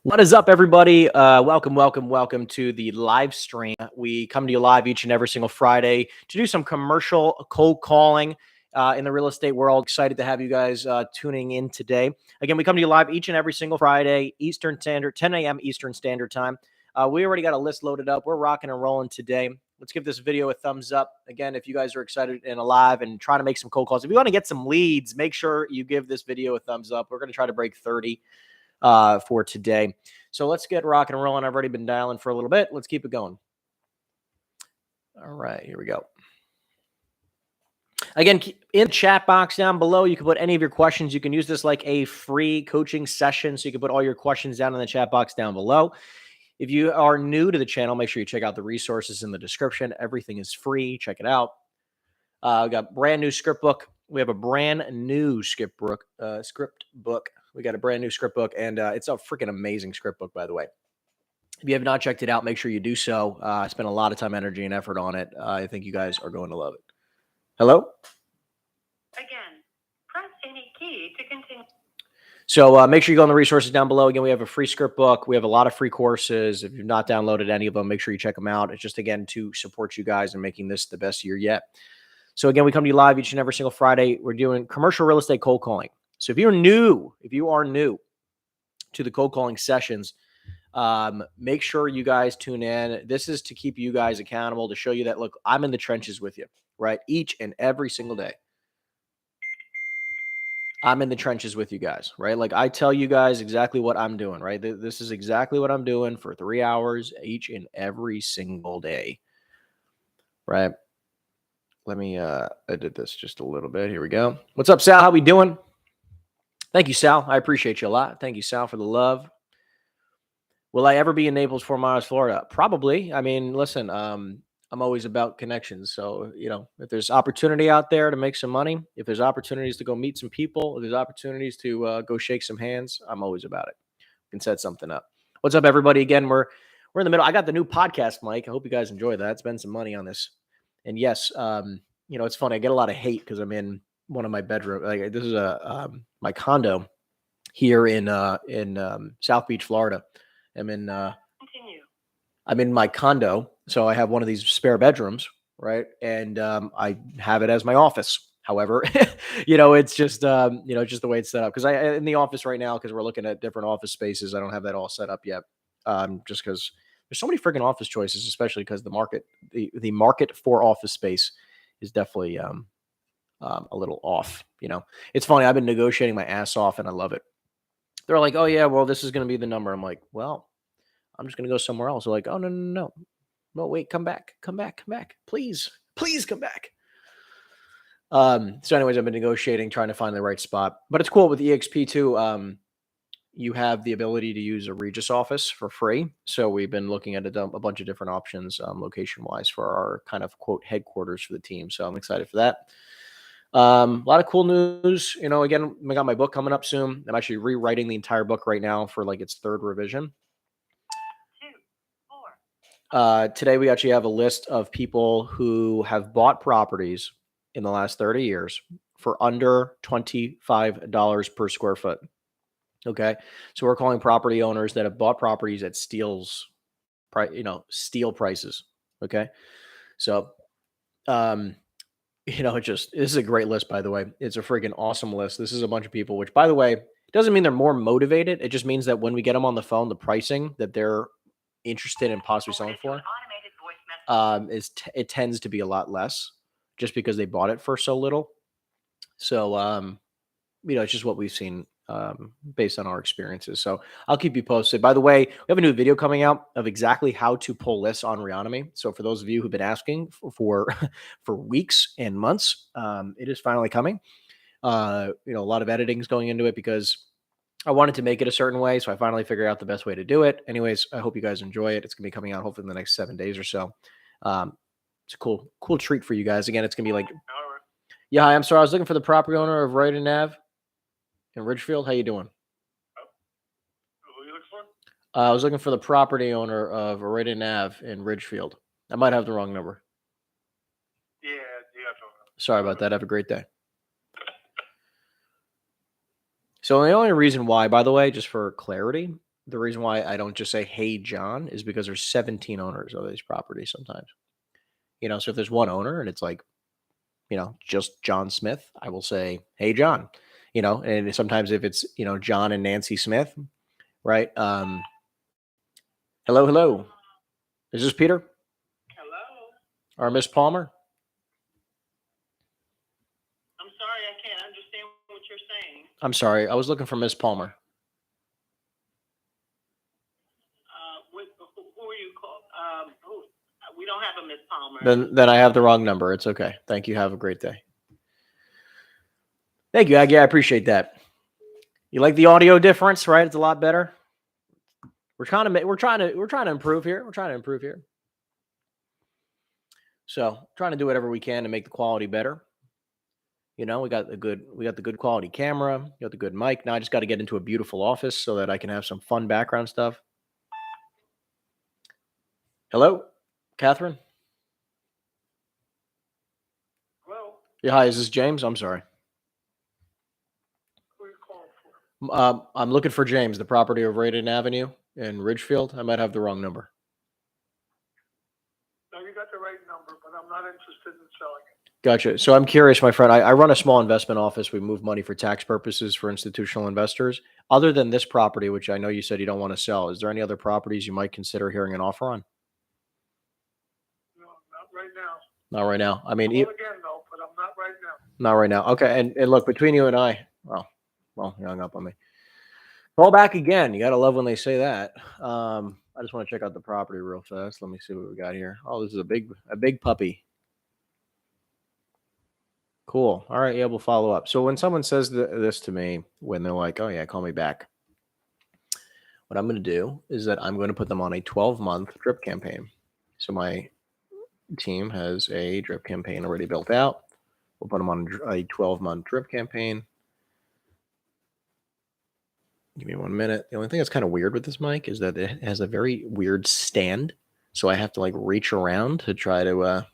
What is up, everybody? Welcome to the live stream. We come to you live each and every single Friday to do some commercial cold calling in the real estate world. Excited to have you guys tuning in today. Again, we come to you live each and every single Friday, Eastern Standard, 10 a.m. Eastern Standard Time. We already got a list loaded up. We're rocking and rolling today. Let's give this video a thumbs up. Again, if you guys are excited and alive and trying to make some cold calls, if you want to get some leads, make sure you give this video a thumbs up. We're going to try to break 30 for today. So let's get rocking and rolling. I've already been dialing for a little bit. Let's keep it going. All right, here we go. Again, in the chat box down below, you can put any of your questions. You can use this like a free coaching session. So you can put all your questions down in the chat box down below. If you are new to the channel, make sure you check out the resources in the description. Everything is free. Check it out. We got brand new script book. We have a brand new script book. We got a brand new script book, and it's a freaking amazing script book, by the way. If you have not checked it out, make sure you do so. I spent a lot of time, energy, and effort on it. I think you guys are going to love it. Hello? Again, press any key to continue. So make sure you go on the resources down below. Again, we have a free script book. We have a lot of free courses. If you've not downloaded any of them, make sure you check them out. It's just, again, to support you guys and making this the best year yet. So, again, we come to you live each and every single Friday. We're doing commercial real estate cold calling. So if you are new to the cold calling sessions, make sure you guys tune in. This is to keep you guys accountable, to show you that, look, I'm in the trenches with you, right? Each and every single day. I'm in the trenches with you guys, right? Like, I tell you guys exactly what I'm doing, right? This is exactly what I'm doing for 3 hours each and every single day, right? Let me edit this just a little bit. Here we go. What's up, Sal? How we doing? Thank you, Sal. I appreciate you a lot. Thank you, Sal, for the love. Will I ever be in Naples, Fort Myers, Florida? Probably. I mean, listen, I'm always about connections. So, if there's opportunity out there to make some money, if there's opportunities to go meet some people, if there's opportunities to go shake some hands, I'm always about it. We can set something up. What's up, everybody? Again, we're in the middle. I got the new podcast mic. I hope you guys enjoy that. Spend some money on this. And yes, it's funny. I get a lot of hate because I'm in one of my bedroom. Like, this is my condo here in South Beach, Florida. I'm in my condo, so I have one of these spare bedrooms, right? And I have it as my office. However, it's just just the way it's set up. Because I in the office right now, because we're looking at different office spaces, I don't have that all set up yet. Just because there's so many freaking office choices, especially because the market for office space is definitely a little off. It's funny. I've been negotiating my ass off, and I love it. They're like, "Oh yeah, well, this is going to be the number." I'm like, "Well, I'm just going to go somewhere else." They're like, "Oh no, wait, come back, please come back." So, anyways, I've been negotiating, trying to find the right spot. But it's cool with EXP too. You have the ability to use a Regis office for free. So we've been looking at a bunch of different options location-wise for our kind of, quote, headquarters for the team. So I'm excited for that. A lot of cool news. Again, I got my book coming up soon. I'm actually rewriting the entire book right now for like its 3rd revision. Today, we actually have a list of people who have bought properties in the last 30 years for under $25 per square foot. Okay. So we're calling property owners that have bought properties at steal prices. Okay. So, this is a great list, by the way. It's a freaking awesome list. This is a bunch of people, which, by the way, doesn't mean they're more motivated. It just means that when we get them on the phone, the pricing that they're interested in possibly selling for it tends to be a lot less, just because they bought it for so little. So, it's just what we've seen based on our experiences. So I'll keep you posted. By the way, we have a new video coming out of exactly how to pull lists on Reonomy. So for those of you who've been asking for weeks and months, it is finally coming. A lot of editing is going into it because I wanted to make it a certain way. So I finally figured out the best way to do it. Anyways, I hope you guys enjoy it. It's going to be coming out hopefully in the next 7 days or so. It's a cool treat for you guys. Again, it's going to be like, yeah, hi, I'm sorry. I was looking for the property owner of Right and Nav in Ridgefield. How you doing? Who are you looking for? I was looking for the property owner of Right and Nav in Ridgefield. I might have the wrong number. Yeah, you have to. Sorry about that. Have a great day. So the only reason why, by the way, just for clarity, the reason why I don't just say, "Hey, John," is because there's 17 owners of these properties sometimes. So if there's one owner and it's like, just John Smith, I will say, "Hey, John." And sometimes if it's, John and Nancy Smith, right? Hello, hello. Is this Peter Hello. or Miss Palmer? I'm sorry, I can't understand what you're saying. I'm sorry. I was looking for Miss Palmer. Who are you called? We don't have a Miss Palmer. Then I have the wrong number. It's okay. Thank you. Have a great day. Thank you, Aggie. I appreciate that. You like the audio difference, right? It's a lot better. We're trying to improve here. We're trying to improve here. So trying to do whatever we can to make the quality better. We got the good quality camera, we got the good mic. Now I just got to get into a beautiful office so that I can have some fun background stuff. Hello, Catherine. Hello? Yeah, hi. Is this James? I'm sorry. Who are you calling for? I'm looking for James, the property of Raiden Avenue in Ridgefield. I might have the wrong number. No, you got the right number, but I'm not interested in selling it. Gotcha. So I'm curious, my friend. I run a small investment office. We move money for tax purposes for institutional investors. Other than this property, which I know you said you don't want to sell, is there any other properties you might consider hearing an offer on? No, not right now. Not right now. I mean, Call again, though, but I'm not right now. not right now. Okay. And look, between you and I, well, you hung up on me. Call back again. You got to love when they say that. I just want to check out the property real fast. Let me see what we got here. Oh, this is a big puppy. Cool. All right. Yeah, we'll follow up. So when someone says this to me, when they're like, "Oh yeah, call me back," what I'm going to do is that I'm going to put them on a 12-month drip campaign. So my team has a drip campaign already built out. We'll put them on a 12-month drip campaign. Give me 1 minute. The only thing that's kind of weird with this mic is that it has a very weird stand. So I have to like reach around to try to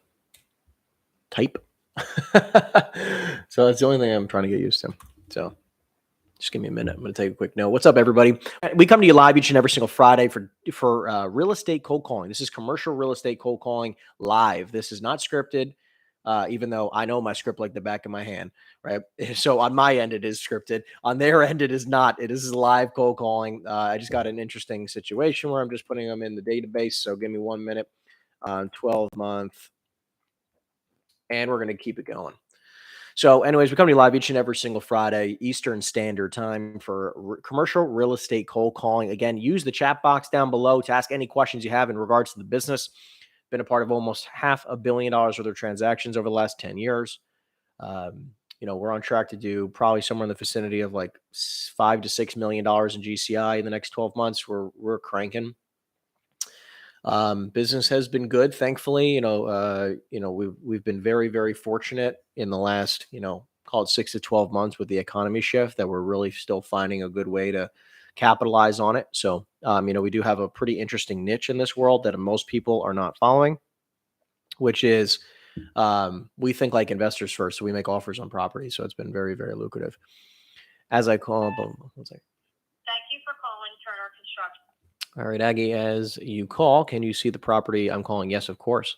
type. So that's the only thing I'm trying to get used to. So just give me a minute. I'm going to take a quick note. What's up, everybody? We come to you live each and every single Friday for real estate cold calling. This is commercial real estate cold calling live. This is not scripted, even though I know my script like the back of my hand, right? So on my end, it is scripted. On their end, it is not. It is live cold calling. I just got an interesting situation where I'm just putting them in the database. So give me 1 minute. 12-month. And we're going to keep it going. So anyways, we come to you live each and every single Friday, Eastern Standard Time for commercial real estate cold calling. Again, use the chat box down below to ask any questions you have in regards to the business. Been a part of almost $500 million worth of transactions over the last 10 years. We're on track to do probably somewhere in the vicinity of like $5 to $6 million in GCI in the next 12 months. We're cranking. Business has been good, thankfully. We've been very, very fortunate in the last, call it 6 to 12 months with the economy shift that we're really still finding a good way to capitalize on it. So, we do have a pretty interesting niche in this world that most people are not following, which is we think like investors first. So we make offers on property. So it's been very, very lucrative. As I call, Thank you for calling Turner Construction. all right, Aggie, as you call, can you see the property I'm calling? Yes, of course.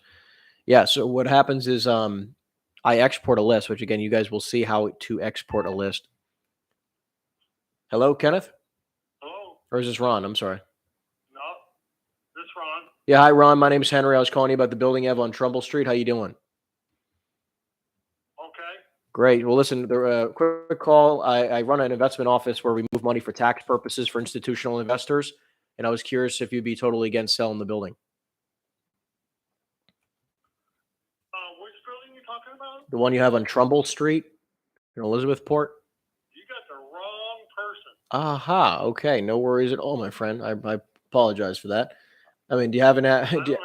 Yeah, so what happens is I export a list, which again, you guys will see how to export a list. Hello, Kenneth? Hello? Or is this Ron? I'm sorry. No, this Ron. Yeah, hi, Ron. My name's Henry. I was calling you about the building you have on Trumbull Street. How you doing? Okay. Great. Well, listen, quick call. I run an investment office where we move money for tax purposes for institutional investors. And I was curious if you'd be totally against selling the building. Which building you talking about? The one you have on Trumbull Street in Elizabethport? You got the wrong person. Aha. Okay. No worries at all, my friend. I apologize for that. I mean, do you have an? I don't have nothing on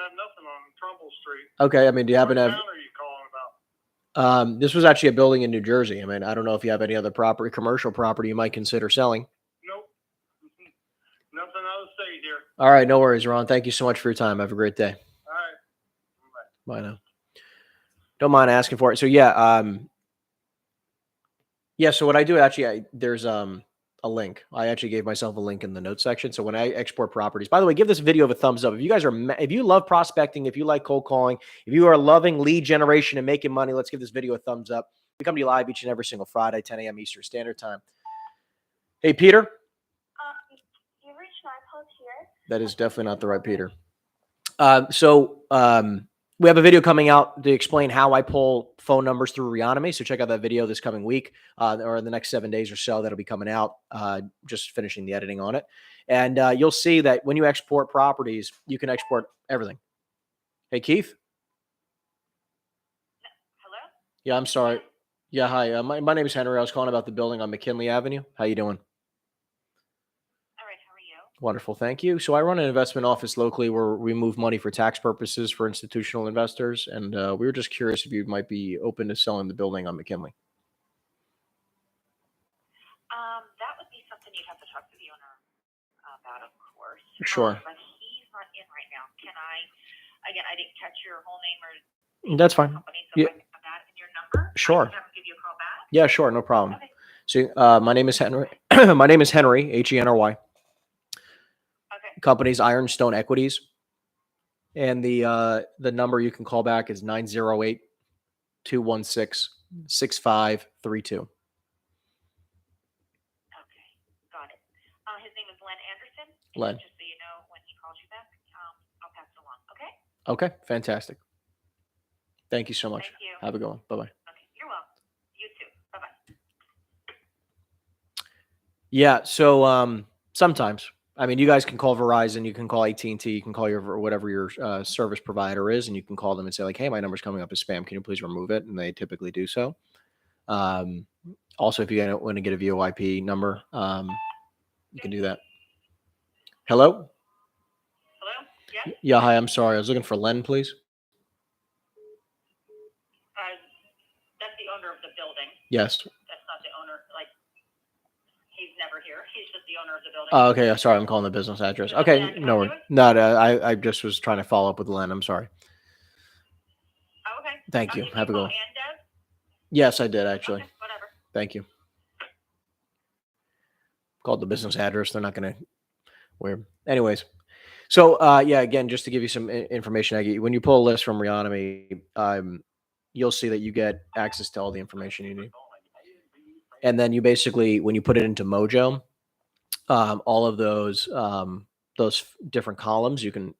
Trumbull Street. Okay. I mean, do you happen to What have? town are you calling about? This was actually a building in New Jersey. I mean, I don't know if you have any other property, commercial property you might consider selling. Nope. Nothing else to say here. All right. No worries, Ron. Thank you so much for your time. Have a great day. All right. Bye now. Don't mind asking for it. So yeah. So what I do actually, there's a a link. I actually gave myself a link in the notes section. So when I export properties, by the way, give this video a thumbs up. If you guys are, if you love prospecting, if you like cold calling, if you are loving lead generation and making money, let's give this video a thumbs up. We come to you live each and every single Friday, 10 a.m. Eastern Standard Time. Hey, Peter. You reached my post here. That is definitely not the right Peter. We have a video coming out to explain how I pull phone numbers through Reonomy. So check out that video this coming week or in the next 7 days or so. That'll be coming out. Just finishing the editing on it. And you'll see that when you export properties, you can export everything. Hey, Keith? Hello? Yeah, I'm sorry. Yeah, hi. My name is Henry. I was calling about the building on McKinley Avenue. How you doing? All right, how are you? Wonderful. Thank you. So I run an investment office locally where we move money for tax purposes for institutional investors. And we were just curious if you might be open to selling the building on McKinley. That would be something you'd have to talk to the owner about, of course. Sure. But he's not in right now. Can again, I didn't catch your whole name or That's fine. company, so Yeah. if I can have that in your number, Sure. I can have him give you a call back. Yeah, sure. No problem. Okay. So my name is Henry. My name is Henry, Henry. Okay. Company's Ironstone Equities. And the number you can call back is 908-216-6532. Okay. Got it. His name is Len Anderson. and Len. Just so you know, when he calls you back, I'll pass it along. Okay? Okay, fantastic. Thank you so much. Thank you. Have a good one. Bye-bye. Okay. You're welcome. You too. Bye-bye. Yeah, so sometimes. I mean, you guys can call Verizon, you can call AT&T, you can call your whatever your service provider is, and you can call them and say like, "Hey, my number's coming up as spam. Can you please remove it?" And they typically do so. Also, if you want to get a VoIP number, you can do that. Hello? Hello? Yes? Yeah, hi. I'm sorry. I was looking for Len, please. That's the owner of the building. Yes. That's not the owner. Like, he's never here. He's just the owner of the building. Oh, okay. Sorry, I'm calling the business address. Is that Okay, the address no, you would? no. I just was trying to follow up with Len. I'm sorry. Oh, okay. Thank you. Did Have a good call one. and Deb? Yes, I did actually. Okay, whatever. Thank you. Called the business address. They're not going to. Weird. Anyways, so yeah, again, just to give you some information, when you pull a list from Reonomy, you'll see that you get access to all the information you need. And then you basically, when you put it into Mojo, all of those different columns you can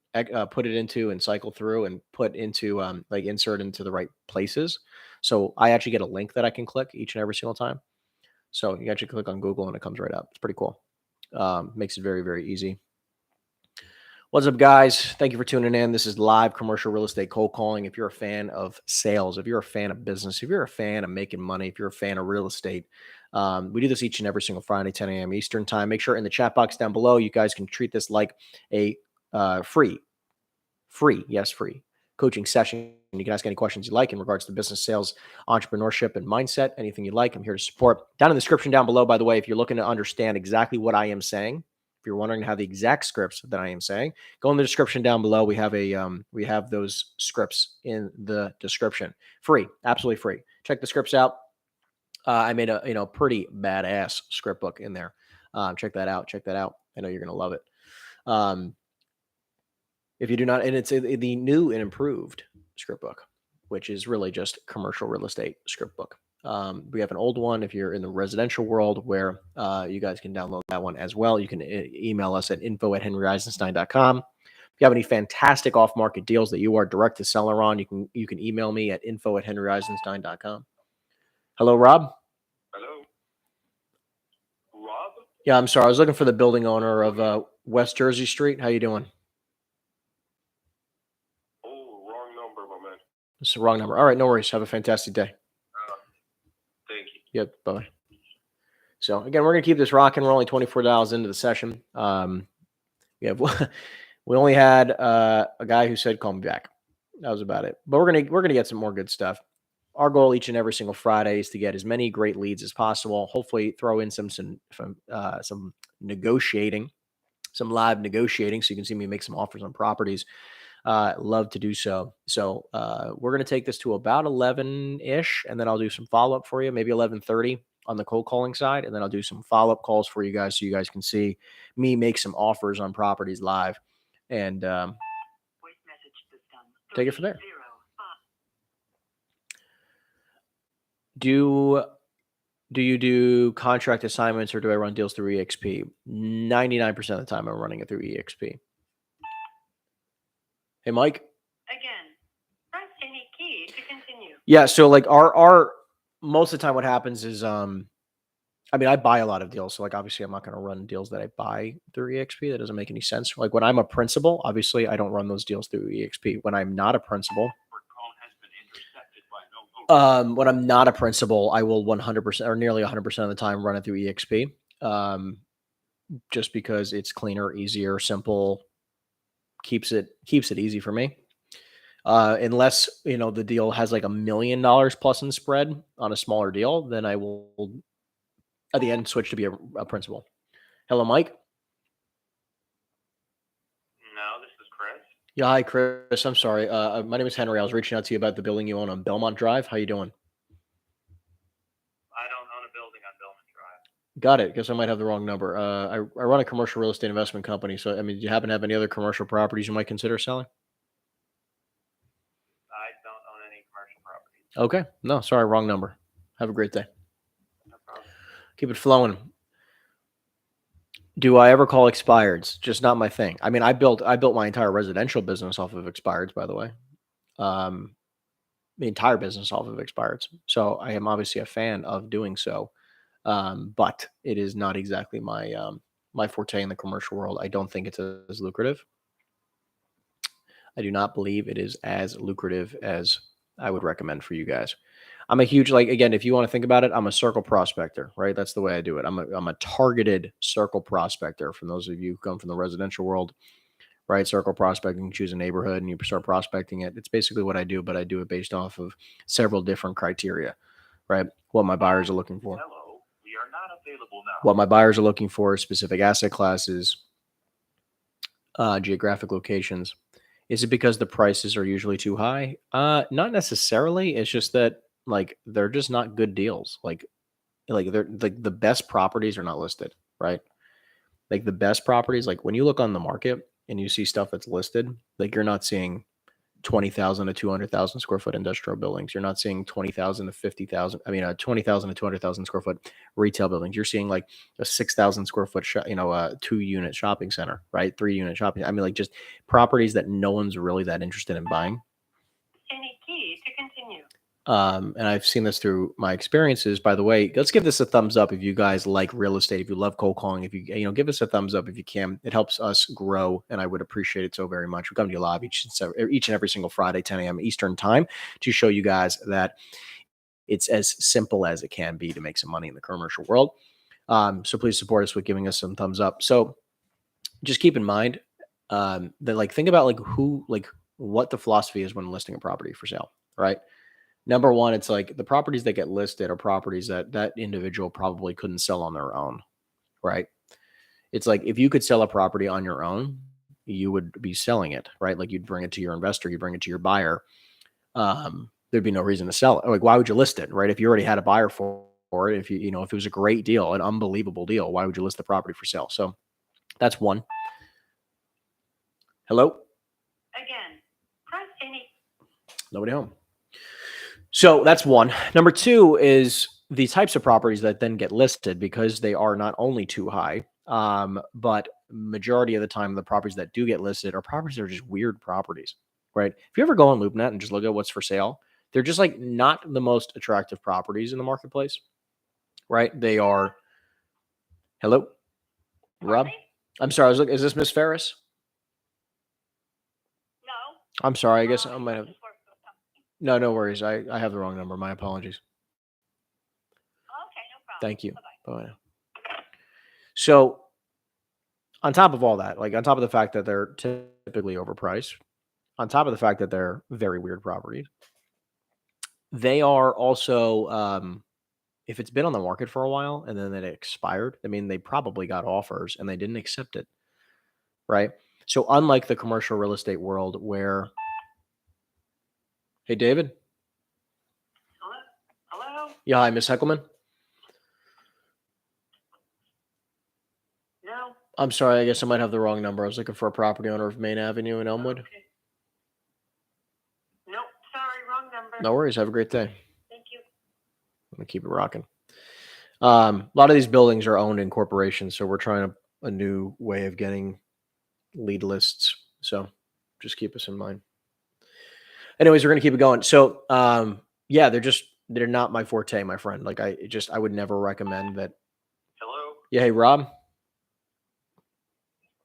put it into and cycle through and put into like insert into the right places. So I actually get a link that I can click each and every single time. So you actually click on Google and it comes right up. It's pretty cool. Makes it very, very easy. What's up, guys? Thank you for tuning in. This is live commercial real estate cold calling. If you're a fan of sales, if you're a fan of business, if you're a fan of making money, if you're a fan of real estate, we do this each and every single Friday, 10 a.m. Eastern time. Make sure in the chat box down below, you guys can treat this like a free coaching session. You can ask any questions you like in regards to business, sales, entrepreneurship, and mindset. Anything you like, I'm here to support. Down in the description down below, by the way, if you're looking to understand exactly what I am saying, if you're wondering how the exact scripts that I am saying, go in the description down below. We have we have those scripts in the description. Free, absolutely free. Check the scripts out. I made a pretty badass script book in there. Check that out. Check that out. I know you're gonna love it. If you do not, and it's the new and improved script book, which is really just commercial real estate script book. We have an old one if you're in the residential world where you guys can download that one as well. You can email us at info@henryeisenstein.com. If you have any fantastic off-market deals that you are direct to seller on, you can email me at info@henryeisenstein.com. Hello, Rob. Hello? Rob? Yeah, I'm sorry. I was looking for the building owner of West Jersey Street. How you doing? Oh, wrong number, my man. It's the wrong number. All right, no worries. Have a fantastic day. Thank you. Yep. Bye. So again, we're gonna keep this rocking. We're only 24 dials into the session. We only had a guy who said call me back. That was about it. But we're gonna get some more good stuff. Our goal each and every single Friday is to get as many great leads as possible. Hopefully, throw in some negotiating, some live negotiating, so you can see me make some offers on properties. Love to do so. So we're going to take this to about 11-ish, and then I'll do some follow-up for you, maybe 11:30. on the cold calling side, and then I'll do some follow-up calls for you guys so you guys can see me make some offers on properties live, and Voice message system. take it from there. 305. Do you do contract assignments or do I run deals through EXP? 99% of the time I'm running it through EXP. Hey, Mike. Again, press any key to continue. Yeah, so like our most of the time what happens is I mean, I buy a lot of deals, so like obviously I'm not going to run deals that I buy through EXP. That doesn't make any sense. Like when I'm a principal, obviously I don't run those deals through EXP. When I'm not a principal, when I'm not a principal, I will 100% or nearly 100% of the time run it through EXP. Just because it's cleaner, easier, simple, keeps it easy for me. Unless the deal has like $1 million plus in spread on a smaller deal, then I will at the end switch to be a principal. Hello, Mike. No, this is Chris. Yeah, hi, Chris. I'm sorry. My name is Henry. I was reaching out to you about the building you own on Belmont Drive. How you doing? I don't own a building on Billman Drive. Got it. Guess I might have the wrong number. I run a commercial real estate investment company. So, I mean, do you happen to have any other commercial properties you might consider selling? I don't own any commercial properties. Okay. No, sorry, wrong number. Have a great day. No problem. Keep it flowing. Do I ever call expireds? Just not my thing. I mean, I built my entire residential business off of expireds, by the way. The entire business off of expireds. So I am obviously a fan of doing so. But it is not exactly my my forte in the commercial world. I don't think it's as lucrative. I do not believe it is as lucrative as I would recommend for you guys. I'm a huge, like, again, if you want to think about it, I'm a circle prospector, right? That's the way I do it. I'm a targeted circle prospector. For those of you who come from the residential world, right? Circle prospecting, choose a neighborhood and you start prospecting it. It's basically what I do, but I do it based off of several different criteria, right? What my buyers are looking for. Hello, we are not available now. What my buyers are looking for, specific asset classes, geographic locations. Is it because the prices are usually too high? Not necessarily. It's just that like they're just not good deals. Like they're like the best properties are not listed, right? Like the best properties, like when you look on the market and you see stuff that's listed, like you're not seeing 20,000 to 200,000 square foot industrial buildings. You're not seeing 20,000 to 50,000. I mean, 20,000 to 200,000 square foot retail buildings. You're seeing like a 6,000 square foot, 2-unit shopping center, right? 3-unit shopping. I mean, like just properties that no one's really that interested in buying. Any key to continue. And I've seen this through my experiences. By the way, let's give this a thumbs up if you guys like real estate, if you love cold calling, if you give us a thumbs up if you can. It helps us grow, and I would appreciate it so very much. We come to you live each and every single Friday, 10 a.m. Eastern time, to show you guys that it's as simple as it can be to make some money in the commercial world. So please support us with giving us some thumbs up. So just keep in mind that, like, think about what the philosophy is when listing a property for sale, right? Number one, it's like the properties that get listed are properties that individual probably couldn't sell on their own, right? It's like if you could sell a property on your own, you would be selling it, right? Like you'd bring it to your investor, you bring it to your buyer. There'd be no reason to sell it. Like, why would you list it, right? If you already had a buyer for it, if if it was a great deal, an unbelievable deal, why would you list the property for sale? So that's one. Hello? Again, press any. Nobody home. So that's one. Number two is the types of properties that then get listed because they are not only too high, but majority of the time, the properties that do get listed are properties that are just weird properties, right? If you ever go on LoopNet and just look at what's for sale, they're just like not the most attractive properties in the marketplace, right? They are. Hello, Rob. I'm sorry. I was looking. Is this Miss Ferris? No. I'm sorry. I guess I might have. No, no worries. I have the wrong number. My apologies. Okay, no problem. Thank you. Bye-bye. Bye. So, on top of all that, like on top of the fact that they're typically overpriced, on top of the fact that they're very weird properties, they are also, if it's been on the market for a while and then it expired, I mean, they probably got offers and they didn't accept it, right? So, unlike the commercial real estate world where, hey, David. Hello? Yeah, hi, Miss Heckelman. I'm sorry. I guess I might have the wrong number. I was looking for a property owner of Main Avenue in Elmwood. Okay. Nope, sorry, wrong number. No worries. Have a great day. Thank you. I'm gonna keep it rocking. A lot of these buildings are owned in corporations, so we're trying a new way of getting lead lists. So just keep us in mind. Anyways, we're gonna keep it going. So yeah, they're not my forte, my friend. Like I would never recommend that. Hello? Yeah, hey Rob.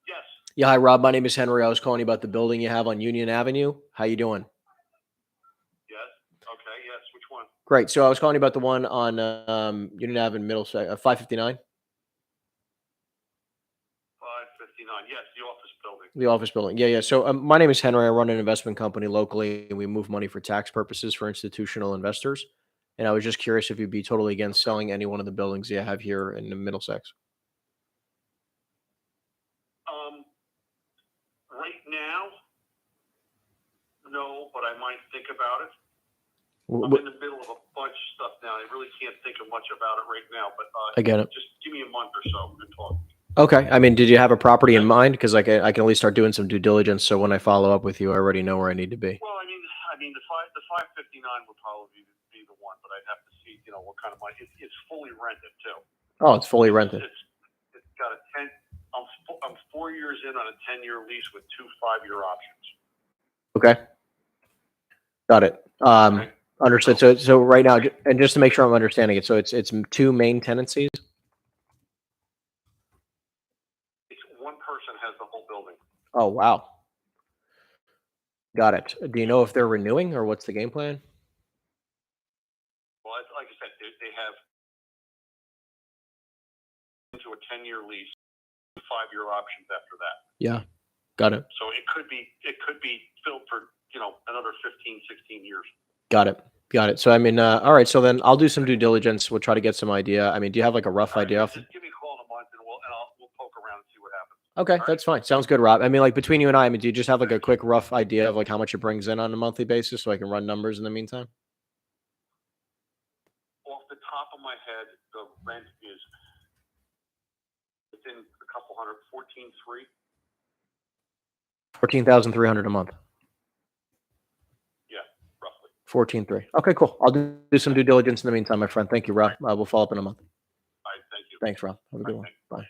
Yes. Yeah, hi Rob. My name is Henry. I was calling you about the building you have on Union Avenue. How you doing? Yes. Okay, yes. Which one? Great. So I was calling you about the one on Union Avenue, Middlesex, 559, 559. Yes, the office building. the office building. Yeah, yeah. So my name is Henry. I run an investment company locally, and we move money for tax purposes for institutional investors. And I was just curious if you'd be totally against selling any one of the buildings you have here in the Middlesex. Right now, no, but I might think about it. I'm in the middle of a bunch of stuff now. I really can't think of much about it right now, but I get it. just give me a month or so and talk. Okay. I mean, did you have a property in mind? Because I can at least start doing some due diligence. So when I follow up with you, I already know where I need to be. Well, I mean, the 559 would probably be the one, but I'd have to see, what kind of money. It's fully rented too. Oh, it's fully rented. It's got a 10. I'm 4 years in on a 10-year lease with 2 5-year options. Okay. Got it. Okay. Understood. So right now, and just to make sure I'm understanding it, so it's 2 main tenancies. It's one person has the whole building. Oh wow. Got it. Do you know if they're renewing or what's the game plan? Well, like I said, they have into a 10-year lease, 5-year options after that. Yeah. Got it. So it could be filled for another 15, 16 years. Got it. So I mean, all right. So then I'll do some due diligence. We'll try to get some idea. I mean, do you have like a rough idea? Just give me a call in a month, and we'll poke around and see what happens. Okay, that's fine. Sounds good, Rob. I mean, like between you and I mean, do you just have like a quick rough idea of like how much it brings in on a monthly basis, so I can run numbers in the meantime? Off the top of my head, the rent is within a couple hundred, 14.3. 14,300 a month. Yeah, roughly. 14.3. Okay, cool. I'll do some due diligence in the meantime, my friend. Thank you, Rob. We'll follow up in a month. All right, thank you. Thanks, Rob. Have a good one. Thanks. Bye.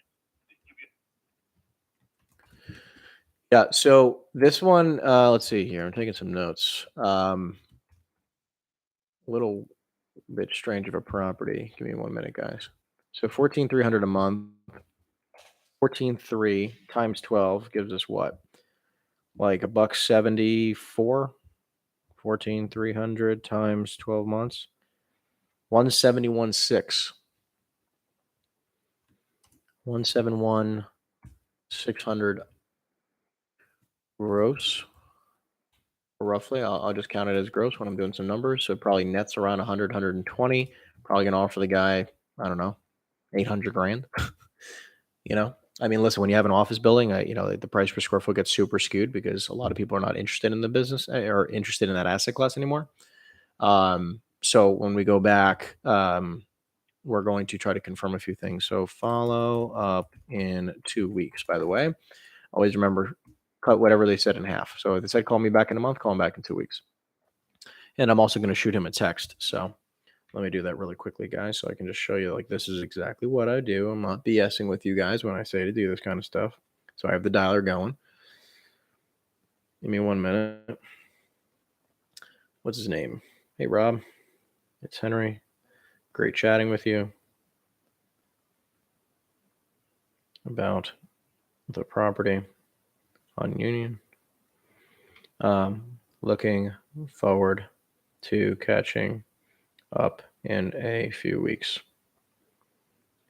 Yeah. So this one, let's see here. I'm taking some notes. A little bit strange of a property. Give me 1 minute, guys. So 14,300 a month. 14.3 times 12 gives us what? Like $1.74. 14,300 times 12 months. 171.6. 171,600 gross. Roughly, I'll just count it as gross when I'm doing some numbers. So it probably nets around 100, 120. Probably gonna offer the guy, I don't know, 800 grand. I mean, listen, when you have an office building, the price per square foot gets super skewed because a lot of people are not interested in the business or interested in that asset class anymore. So when we go back, we're going to try to confirm a few things. So follow up in 2 weeks, by the way. Always remember, cut whatever they said in half. So if they said call me back in a month, call him back in 2 weeks. And I'm also going to shoot him a text. So let me do that really quickly, guys, so I can just show you, like, this is exactly what I do. I'm not BSing with you guys when I say to do this kind of stuff. So I have the dialer going. Give me 1 minute. What's his name? Hey, Rob. It's Henry. Great chatting with you about the property on Union. Looking forward to catching up in a few weeks.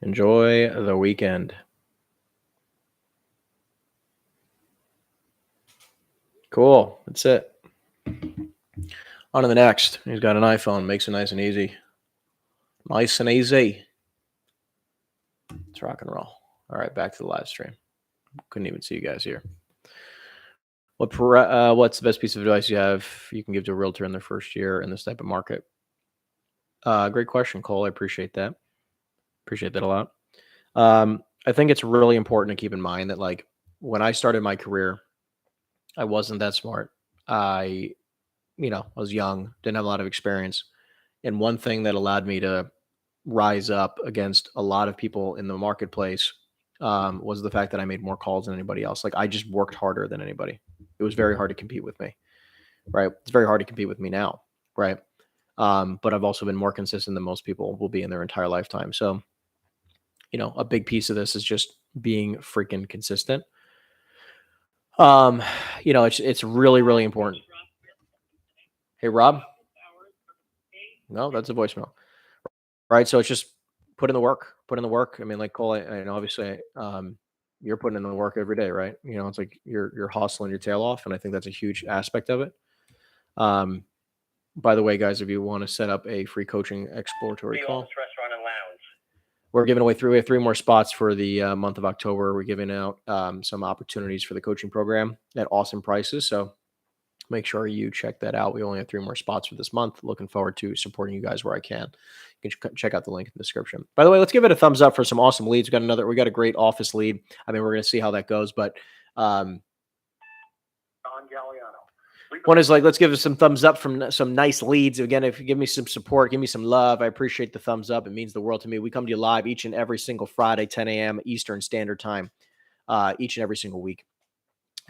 Enjoy the weekend. Cool. That's it. On to the next. He's got an iPhone. Makes it nice and easy. Nice and easy. Let's rock and roll. All right, back to the live stream. Couldn't even see you guys here. What's the best piece of advice you can give to a realtor in their first year in this type of market? Great question, Cole. I appreciate that. Appreciate that a lot. I think it's really important to keep in mind that, like, when I started my career, I wasn't that smart. I, I was young, didn't have a lot of experience. And one thing that allowed me to rise up against a lot of people in the marketplace was the fact that I made more calls than anybody else. Like, I just worked harder than anybody. It was very hard to compete with me, right? It's very hard to compete with me now, right? But I've also been more consistent than most people will be in their entire lifetime. So, a big piece of this is just being freaking consistent. Um, it's really, really important. Hey, Rob. No, that's a voicemail. Right. So it's just put in the work. Put in the work. I mean, like Cole, and obviously, you're putting in the work every day, right? It's like you're hustling your tail off, and I think that's a huge aspect of it. Um, by the way, guys, if you want to set up a free coaching exploratory call, Restaurant and lounge. we're giving away we have 3 more spots for the month of October. We're giving out some opportunities for the coaching program at awesome prices. So make sure you check that out. We only have 3 more spots for this month. Looking forward to supporting you guys where I can. You can check out the link in the description. By the way, let's give it a thumbs up for some awesome leads. We got a great office lead. I mean, we're going to see how that goes, but Don Galliano. one is like, let's give us some thumbs up from some nice leads. Again, if you give me some support, give me some love, I appreciate the thumbs up. It means the world to me. We come to you live each and every single Friday, 10 a.m. Eastern Standard Time, each and every single week.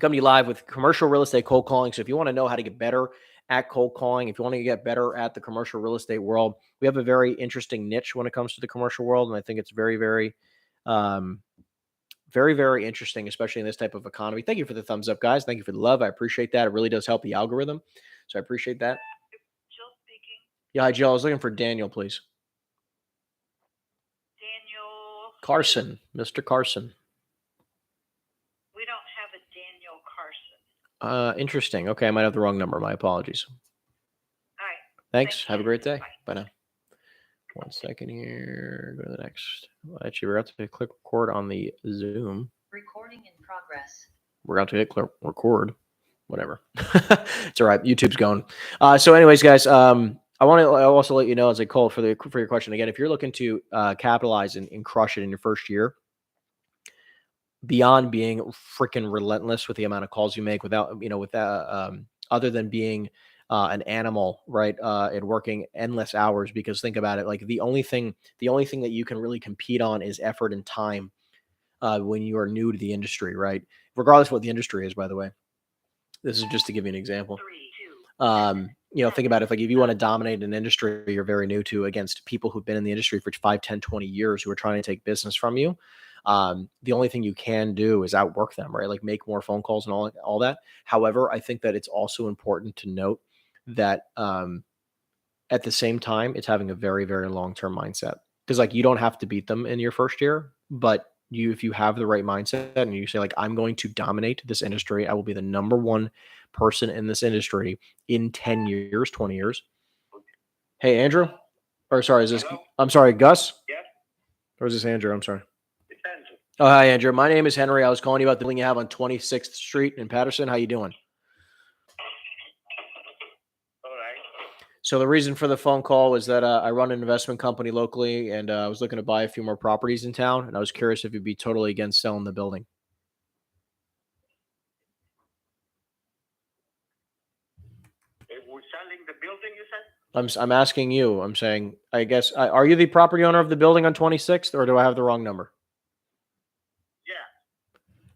Come to you live with commercial real estate cold calling. So if you want to know how to get better at cold calling, if you want to get better at the commercial real estate world, we have a very interesting niche when it comes to the commercial world. And I think it's very, very, very, very interesting, especially in this type of economy. Thank you for the thumbs up, guys. Thank you for the love. I appreciate that. It really does help the algorithm. So I appreciate that. Jill speaking. Yeah, hi, Joe. I was looking for Daniel, please. Daniel. Carson, Mr. Carson. We don't have a Daniel Carson. Interesting. Okay, I might have the wrong number. My apologies. All right. Thanks. Thank Have a you. great day. Bye. Bye now. 1 second here. Go to the next. Actually, we're about to click record on the Zoom. Recording in progress. We're about to hit record. Whatever. It's all right. YouTube's going. So, anyways, guys, I want to also let you know, as I call for your question again, if you're looking to capitalize and crush it in your first year, beyond being freaking relentless with the amount of calls you make, other than being an animal, right? And working endless hours, because think about it, like the only thing that you can really compete on is effort and time when you are new to the industry, right? Regardless of what the industry is, by the way. This is just to give you an example. 3, 2. Think about it. Like if you want to dominate an industry you're very new to against people who've been in the industry for 5, 10, 20 years who are trying to take business from you, the only thing you can do is outwork them, right? Like make more phone calls and all that. However, I think that it's also important to note that at the same time, it's having a very, very long-term mindset, because like you don't have to beat them in your first year, but if you have the right mindset and you say like, I'm going to dominate this industry, I will be the number one person in this industry in 10 years, 20 years. Hey, Andrew, or sorry, is this, Hello? I'm sorry, Gus? Yes. Or is this Andrew? I'm sorry. It's Andrew. Oh, hi, Andrew. My name is Henry. I was calling you about the building you have on 26th Street in Patterson. How you doing? All right. So the reason for the phone call was that I run an investment company locally, and I was looking to buy a few more properties in town, and I was curious if you'd be totally against selling the building. We're selling the building, you said? I'm asking you. I'm saying, I guess, are you the property owner of the building on 26th, or do I have the wrong number?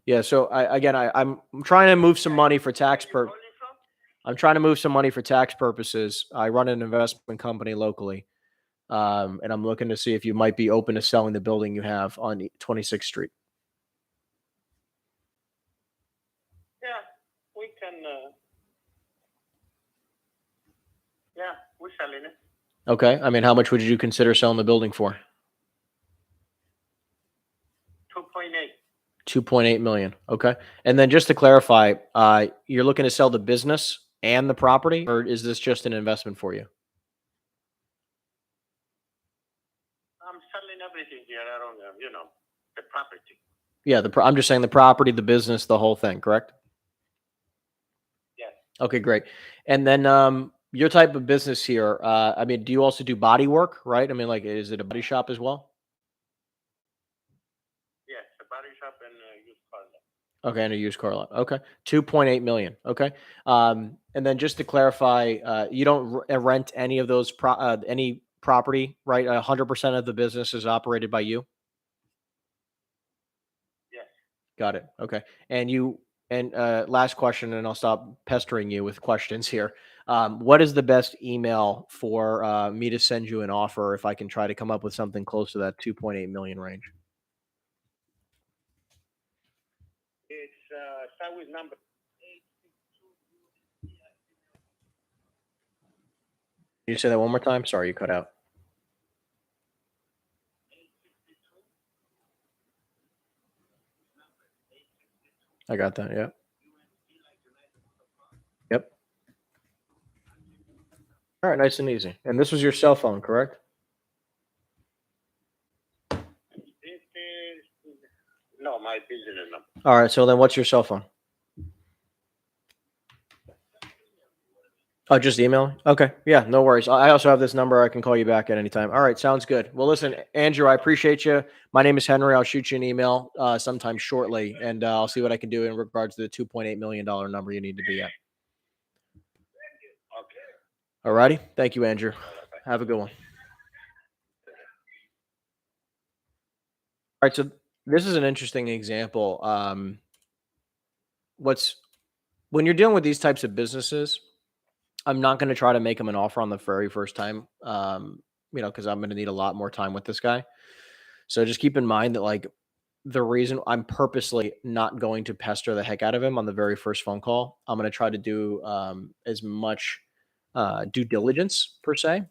Yeah. Yeah. So I'm trying to move some money for tax Where you calling from? I'm trying to move some money for tax purposes. I run an investment company locally, and I'm looking to see if you might be open to selling the building you have on 26th Street. Yeah, we can. Yeah, we're selling it. Okay. I mean, how much would you consider selling the building for? 2.8. 2.8 million. Okay. And then just to clarify, you're looking to sell the business and the property, or is this just an investment for you? I'm selling everything here. I don't know, the property. Yeah. I'm just saying the property, the business, the whole thing, correct? Yes. Okay, great. And then your type of business here, I mean, do you also do body work, right? I mean, like, is it a body shop as well? Yes. Okay, and a used car lot. Okay, 2.8 million. Okay, and then just to clarify, you don't rent any of those any property, right? 100% of the business is operated by you. Yes. Got it. Okay, and last question, and I'll stop pestering you with questions here. What is the best email for me to send you an offer if I can try to come up with something close to that 2.8 million range? It's start with number. Can you say that one more time? Sorry, you cut out. I got that. Yeah. Yep. All right. Nice and easy. And this was your cell phone, correct? This is no my business number. All right. So then what's your cell phone? Oh, just email? Okay. Yeah, no worries. I also have this number. I can call you back at any time. All right. Sounds good. Well, listen, Andrew, I appreciate you. My name is Henry. I'll shoot you an email sometime shortly, and I'll see what I can do in regards to the $2.8 million number you need to be at. Okay. All righty. Thank you, Andrew. Have a good one. All right. So this is an interesting example. When you're dealing with these types of businesses, I'm not going to try to make him an offer on the very first time, because I'm going to need a lot more time with this guy. So just keep in mind that, like, the reason I'm purposely not going to pester the heck out of him on the very first phone call, I'm going to try to do as much due diligence per se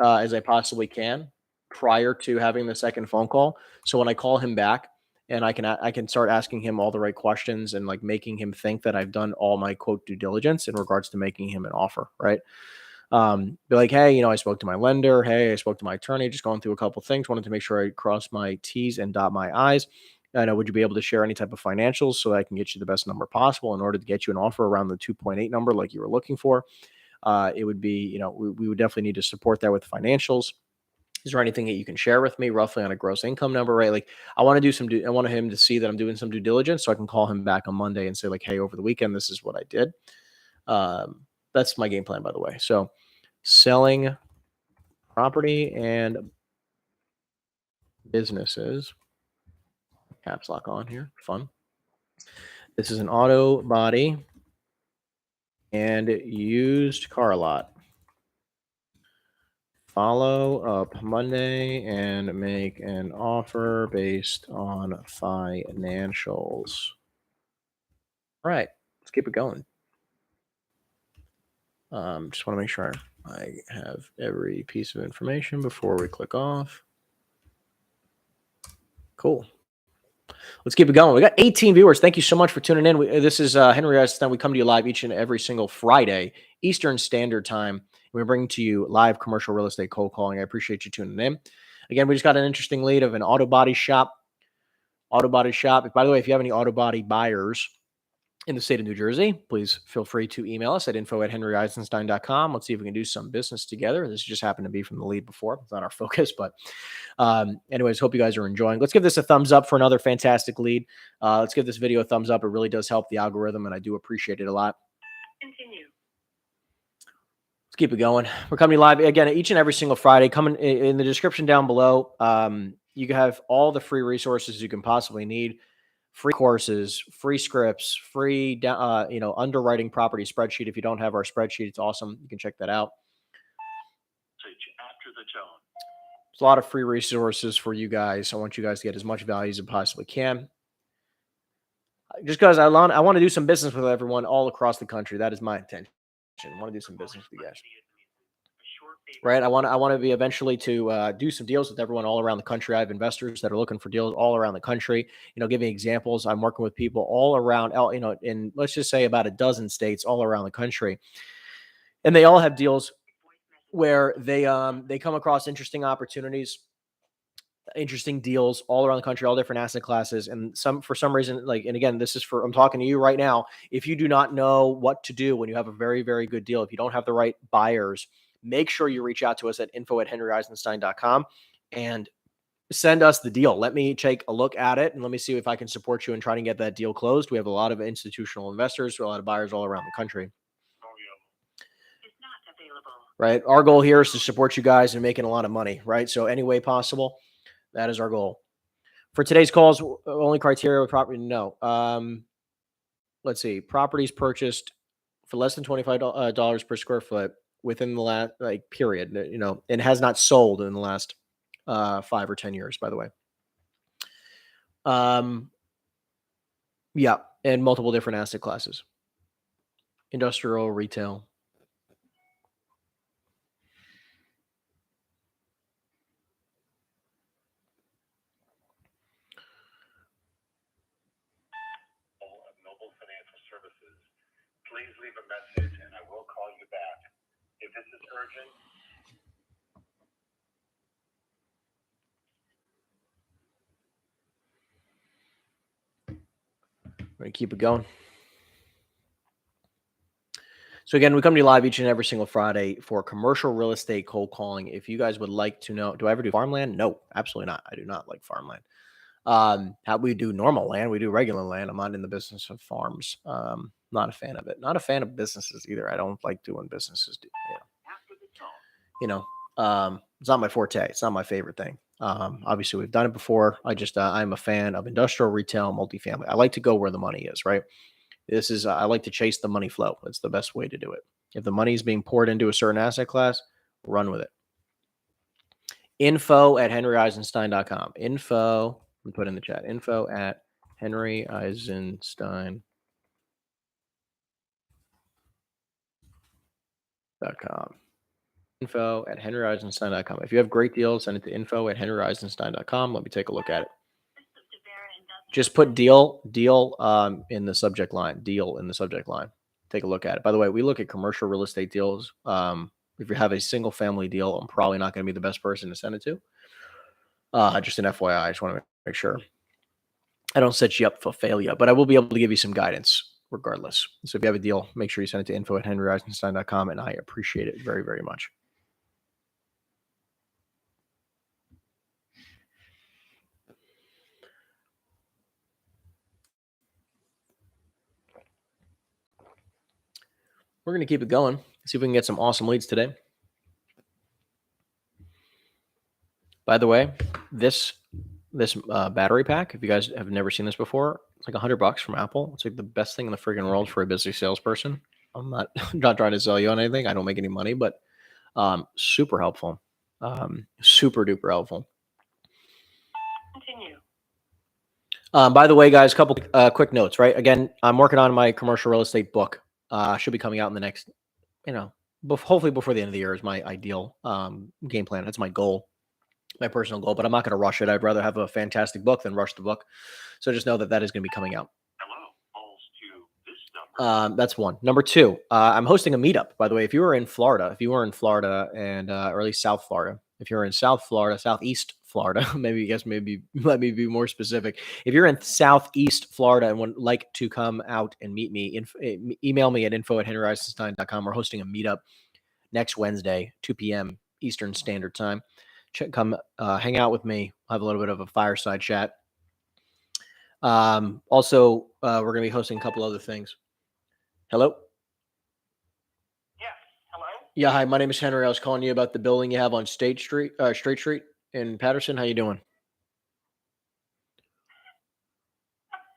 as I possibly can prior to having the second phone call. So when I call him back, and I can start asking him all the right questions and like making him think that I've done all my quote due diligence in regards to making him an offer, right? Be like, hey, I spoke to my lender. Hey, I spoke to my attorney, just going through a couple things. Wanted to make sure I cross my T's and dot my I's. I know, would you be able to share any type of financials so that I can get you the best number possible in order to get you an offer around the 2.8 number like you were looking for? It would be, we would definitely need to support that with financials. Is there anything that you can share with me roughly on a gross income number, right? Like I want to I want him to see that I'm doing some due diligence so I can call him back on Monday and say like, hey, over the weekend, this is what I did. That's my game plan, by the way. So selling property and businesses, caps lock on here, fun. This is an auto body and used car lot. Follow up Monday and make an offer based on financials. All right, let's keep it going. Just want to make sure I have every piece of information before we click off. Cool. Let's keep it going. We got 18 viewers. Thank you so much for tuning in. This is Henry Eisenstein. We come to you live each and every single Friday, Eastern Standard Time. We bring to you live commercial real estate cold calling. I appreciate you tuning in. Again, we just got an interesting lead of an auto body shop. Auto body shop. By the way, if you have any auto body buyers in the state of New Jersey, please feel free to email us at info@henryeisenstein.com. Let's see if we can do some business together. This just happened to be from the lead before. It's not our focus, but anyways, hope you guys are enjoying. Let's give this a thumbs up for another fantastic lead. Let's give this video a thumbs up. It really does help the algorithm, and I do appreciate it a lot. Continue. Let's keep it going. We're coming live again each and every single Friday. Coming in the description down below. You can have all the free resources you can possibly need. Free courses, free scripts, free underwriting property spreadsheet. If you don't have our spreadsheet, it's awesome. You can check that out. After the tone. There's a lot of free resources for you guys. I want you guys to get as much value as you possibly can. Just because I want to do some business with everyone all across the country. That is my intention. I want to do some business with you guys. Right. I want to be eventually to do some deals with everyone all around the country. I have investors that are looking for deals all around the country. Giving examples. I'm working with people all around, in let's just say about a dozen states all around the country. And they all have deals where they come across interesting opportunities, interesting deals all around the country, all different asset classes. And for some reason, and again, I'm talking to you right now. If you do not know what to do when you have a very, very good deal, if you don't have the right buyers, make sure you reach out to us at info@henryeisenstein.com. And send us the deal. Let me take a look at it and let me see if I can support you in trying to get that deal closed. We have a lot of institutional investors, a lot of buyers all around the country. Oh, yeah. Is not available. Right. Our goal here is to support you guys and making a lot of money. Right. So any way possible, that is our goal. For today's calls, only criteria with property, no. Let's see. Properties purchased for less than $25 per square foot within the last period, and has not sold in the last 5 or 10 years, by the way. Yeah, and multiple different asset classes. Industrial, retail. Of Noble Financial Services. Please leave a message and I will call you back. If this is urgent, We're going to keep it going. So again, we come to you live each and every single Friday for commercial real estate cold calling. If you guys would like to know, do I ever do farmland? No, absolutely not. I do not like farmland. How we do normal land, we do regular land. I'm not in the business of farms. Not a fan of it. Not a fan of businesses either. I don't like doing businesses. It's not my forte. It's not my favorite thing. Obviously, we've done it before. I'm a fan of industrial, retail, multifamily. I like to go where the money is, right? I like to chase the money flow. That's the best way to do it. If the money is being poured into a certain asset class, run with it. info@henryeisenstein.com. Let me put in the chat. info@henryeisenstein.com. info@henryeisenstein.com. If you have great deals, send it to info@henryeisenstein.com. Let me take a look at it. Just put deal in the subject line. Deal in the subject line. Take a look at it. By the way, we look at commercial real estate deals. If you have a single family deal, I'm probably not going to be the best person to send it to. Just an FYI, I just want to make sure I don't set you up for failure, but I will be able to give you some guidance regardless. So if you have a deal, make sure you send it to info@henryeisenstein.com, and I appreciate it very, very much. We're going to keep it going. See if we can get some awesome leads today. By the way, this battery pack, if you guys have never seen this before, it's like $100 from Apple. It's like the best thing in the freaking world for a busy salesperson. I'm not trying to sell you on anything. I don't make any money, but super helpful. Super duper helpful. Continue. By the way, guys, a couple quick notes, right? Again, I'm working on my commercial real estate book. Should be coming out in the next, hopefully before the end of the year is my ideal game plan. That's my goal, my personal goal, but I'm not going to rush it. I'd rather have a fantastic book than rush the book. So just know that is going to be coming out. hello, calls to this number. That's one. Number two, I'm hosting a meetup, by the way. If you were in Florida, and or at least South Florida, if you're in South Florida, Southeast Florida, maybe let me be more specific. If you're in Southeast Florida and would like to come out and meet me, email me at info@henryeisenstein.com. We're hosting a meetup next Wednesday, 2 p.m. Eastern Standard Time. Come hang out with me. Have a little bit of a fireside chat. Also, we're going to be hosting a couple other things. Hello? Yes. Hello? Yeah, hi. My name is Henry. I was calling you about the building you have on Straight Street in Patterson. How you doing?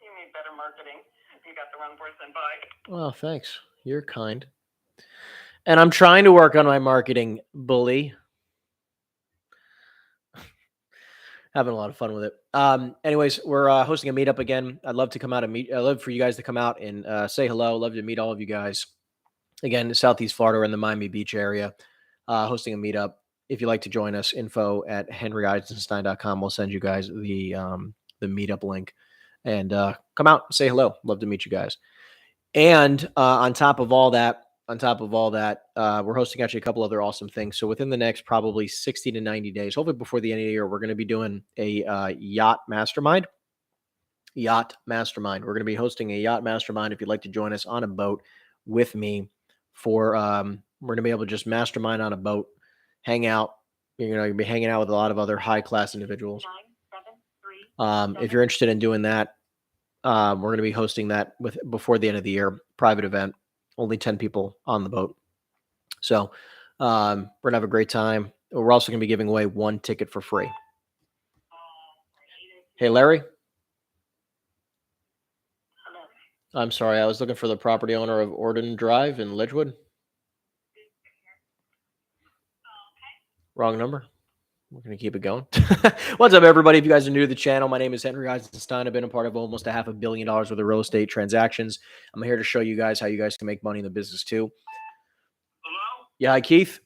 You need better marketing. You got the wrong person by. Well, thanks. You're kind. And I'm trying to work on my marketing, bully. Having a lot of fun with it. Anyways, we're hosting a meetup again. I'd love to come out and meet. I'd love for you guys to come out and say hello. Love to meet all of you guys. Again, Southeast Florida, we're in the Miami Beach area, hosting a meetup. If you'd like to join us, info@henryeisenstein.com. We'll send you guys the meetup link, and come out, say hello. Love to meet you guys. And on top of all that, we're hosting actually a couple other awesome things. So within the next probably 60 to 90 days, hopefully before the end of the year, we're going to be doing a yacht mastermind. We're going to be hosting a yacht mastermind. If you'd like to join us on a boat with me for, we're going to be able to just mastermind on a boat, hang out. You'll be hanging out with a lot of other high class individuals. 9 If you're interested in doing that, we're going to be hosting that before the end of the year, private event, only 10 people on the boat. So we're going to have a great time. We're also going to be giving away 1 ticket for free. Hey, Larry. I'm sorry. I was looking for the property owner of Orden Drive in Lidgewood. Wrong number. We're going to keep it going. What's up, everybody? If you guys are new to the channel, my name is Henry Eisenstein. I've been a part of almost $500 million worth of real estate transactions. I'm here to show you guys how you guys can make money in the business too. Hello? Yeah, hi, Keith.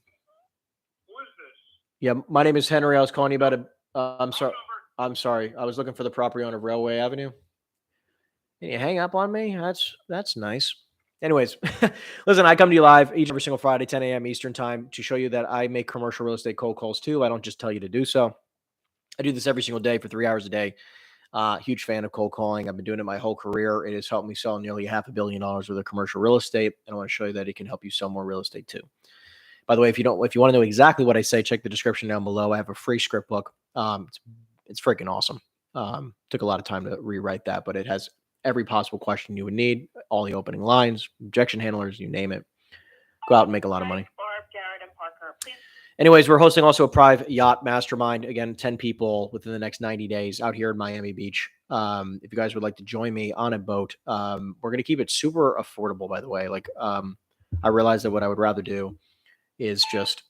Who is this? Yeah, my name is Henry. I was calling you about a. I'm sorry. Number? I'm sorry. I was looking for the property owner of Railway Avenue. Can you hang up on me? That's nice. Anyways, listen, I come to you live each and every single Friday, 10 a.m. Eastern time, to show you that I make commercial real estate cold calls too. I don't just tell you to do so. I do this every single day for 3 hours a day. Huge fan of cold calling. I've been doing it my whole career. It has helped me sell nearly $500 million worth of commercial real estate, and I want to show you that it can help you sell more real estate too. By the way, if you want to know exactly what I say, check the description down below. I have a free script book. It's freaking awesome. Took a lot of time to rewrite that, but it has every possible question you would need, all the opening lines, objection handlers, you name it. Go out and make a lot of money. Barb, Garrett, and Parker, please. Anyways, we're hosting also a private yacht mastermind. Again, 10 people within the next 90 days out here in Miami Beach. If you guys would like to join me on a boat, we're going to keep it super affordable, by the way. I realized that what I would rather do is just,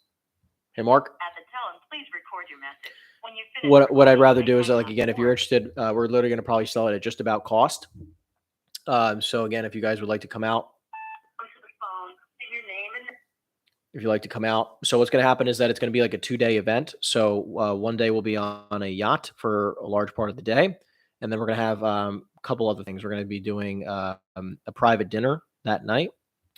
hey, Mark. At the tone, please record your message. When you finish What I'd rather do is, again, if you're interested, we're literally going to probably sell it at just about cost. So again, if you guys would like to come out, to the phone, say your name and if you'd like to come out. So what's going to happen is that it's going to be like a 2-day event. So one day we'll be on a yacht for a large part of the day. And then we're going to have a couple other things. We're going to be doing a private dinner that night.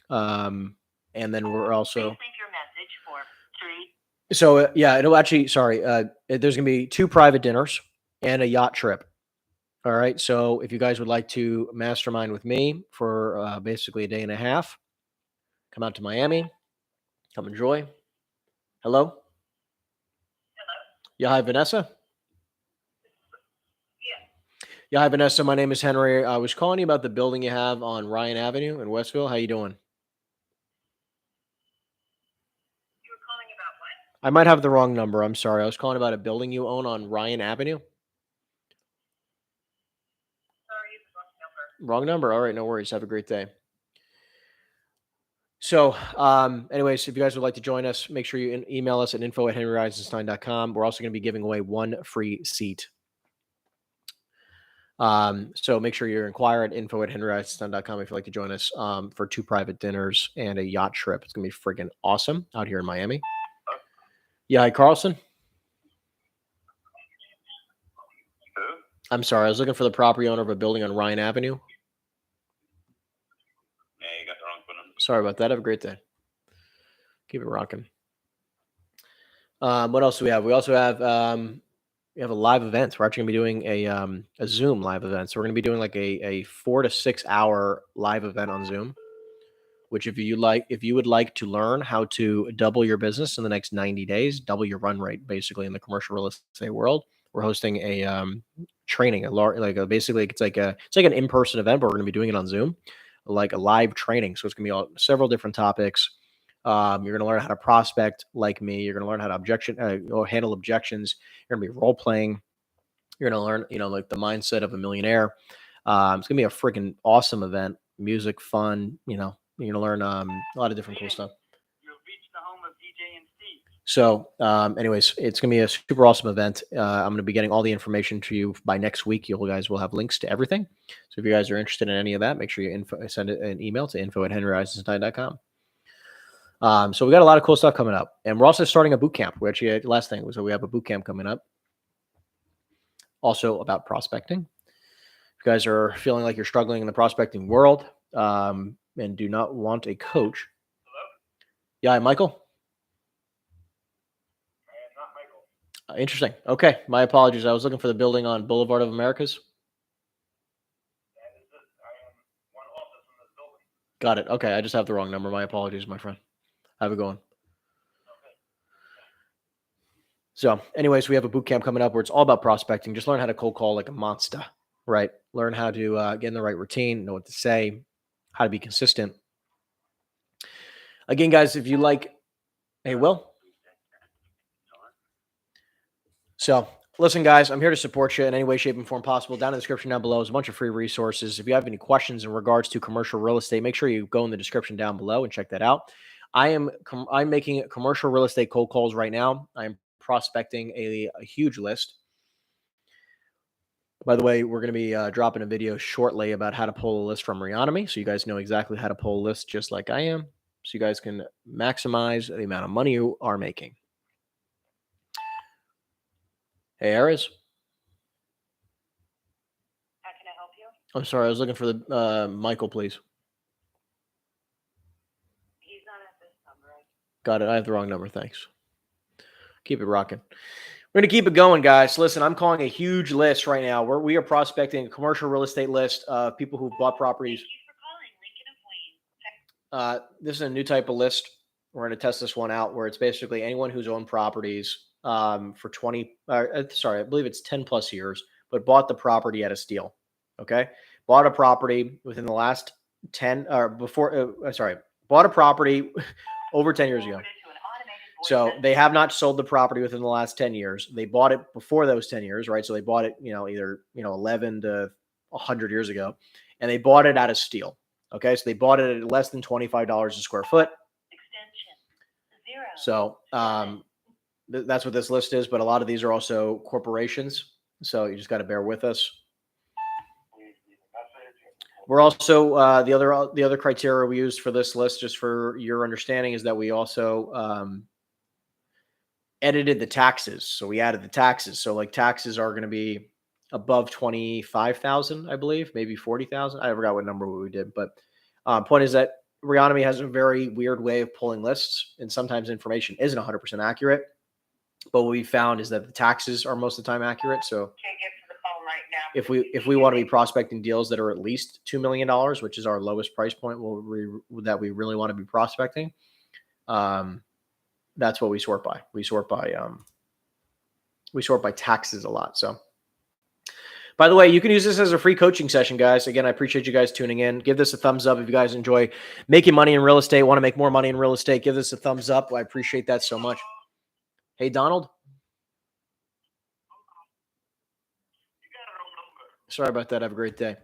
And then we're also... leave your message for 3. So yeah, it'll actually, sorry, there's going to be 2 private dinners and a yacht trip. All right. So if you guys would like to mastermind with me for basically a day and a half, come out to Miami, come enjoy. Hello? Hello? Yeah, hi, Vanessa. Yeah. Yeah, hi, Vanessa. My name is Henry. I was calling you about the building you have on Ryan Avenue in Westville. How you doing? You were calling about what? I might have the wrong number. I'm sorry. I was calling about a building you own on Ryan Avenue. Sorry, it's the wrong number. Wrong number. All right, no worries. Have a great day. So, anyways, if you guys would like to join us, make sure you email us at info@henryeisenstein.com. We're also going to be giving away 1 free seat. So make sure you inquire at info@henryeisenstein.com if you'd like to join us for 2 private dinners and a yacht trip. It's going to be freaking awesome out here in Miami. Yeah, hi, Carlson. Who? I'm sorry. I was looking for the property owner of a building on Ryan Avenue. Yeah, you got the wrong phone number. Sorry about that. Have a great day. Keep it rocking. What else do we have? We also have we have a live event. We're actually going to be doing a Zoom live event. So we're going to be doing like a 4 to 6 hour live event on Zoom. Which if you would like to learn how to double your business in the next 90 days, double your run rate basically in the commercial real estate world, we're hosting a training, basically it's like an in-person event, but we're going to be doing it on Zoom, like a live training. So it's going to be several different topics. You're going to learn how to prospect like me. You're going to learn how to handle objections. You're going to be role playing. You're going to learn, like the mindset of a millionaire. It's going to be a freaking awesome event. Music, fun, you're going to learn a lot of different cool stuff. You've reached the home of DJ and Steve. So anyways, it's going to be a super awesome event. I'm going to be getting all the information to you by next week. You guys will have links to everything. So if you guys are interested in any of that, make sure you send an email to info@henryeisenstein.com. So we got a lot of cool stuff coming up. And we're also starting a boot camp. We actually, last thing was that we have a boot camp coming up. Also about prospecting. If you guys are feeling like you're struggling in the prospecting world, and do not want a coach. Hello? Yeah, Michael. I am not Michael. Interesting. Okay, my apologies. I was looking for the building on Boulevard of Americas. That is it. I am one office in this building. Got it. Okay, I just have the wrong number. My apologies, my friend. Have a good one. So anyways, we have a boot camp coming up where it's all about prospecting. Just learn how to cold call like a monster, right? Learn how to get in the right routine, know what to say, how to be consistent. Again, guys, if you like, hey, Will. So listen, guys, I'm here to support you in any way, shape, and form possible. Down in the description down below is a bunch of free resources. If you have any questions in regards to commercial real estate, make sure you go in the description down below and check that out. I'm making commercial real estate cold calls right now. I'm prospecting a huge list. By the way, we're going to be dropping a video shortly about how to pull a list from Reonomy, so you guys know exactly how to pull a list just like I am, so you guys can maximize the amount of money you are making. Hey, Aris. How can I help you? I'm sorry, I was looking for the Michael, please. He's not at this number. Got it. I have the wrong number. Thanks. Keep it rocking. We're going to keep it going, guys. Listen, I'm calling a huge list right now. We are prospecting a commercial real estate list of people who've bought properties. Thank you for calling Lincoln of Wayne. This is a new type of list. We're going to test this one out where it's basically anyone who's owned properties for 20, I believe it's 10 plus years, but bought the property at a steal. Okay. Bought a property within the last 10 or before, bought a property over 10 years ago. So they have not sold the property within the last 10 years. They bought it before those 10 years, right? So they bought it, either 11 to 100 years ago, and they bought it at a steal. Okay, so they bought it at less than $25 a square foot. Extension 0. So that's what this list is. But a lot of these are also corporations, so you just got to bear with us. We're also the other criteria we used for this list, just for your understanding, is that we also edited the taxes. So we added the taxes. So like taxes are going to be above 25,000, I believe, maybe 40,000. I forgot what number we did, but point is that Reonomy has a very weird way of pulling lists, and sometimes information isn't 100% accurate. But what we found is that the taxes are most of the time accurate. So Can't get to the phone right now. if we want to be prospecting deals that are at least $2 million, which is our lowest price point, that we really want to be prospecting, that's what we sort by. We sort by taxes a lot. So, by the way, you can use this as a free coaching session, guys. Again, I appreciate you guys tuning in. Give this a thumbs up if you guys enjoy making money in real estate, want to make more money in real estate. Give this a thumbs up. I appreciate that so much. Hey, Donald. Sorry about that. Have a great day.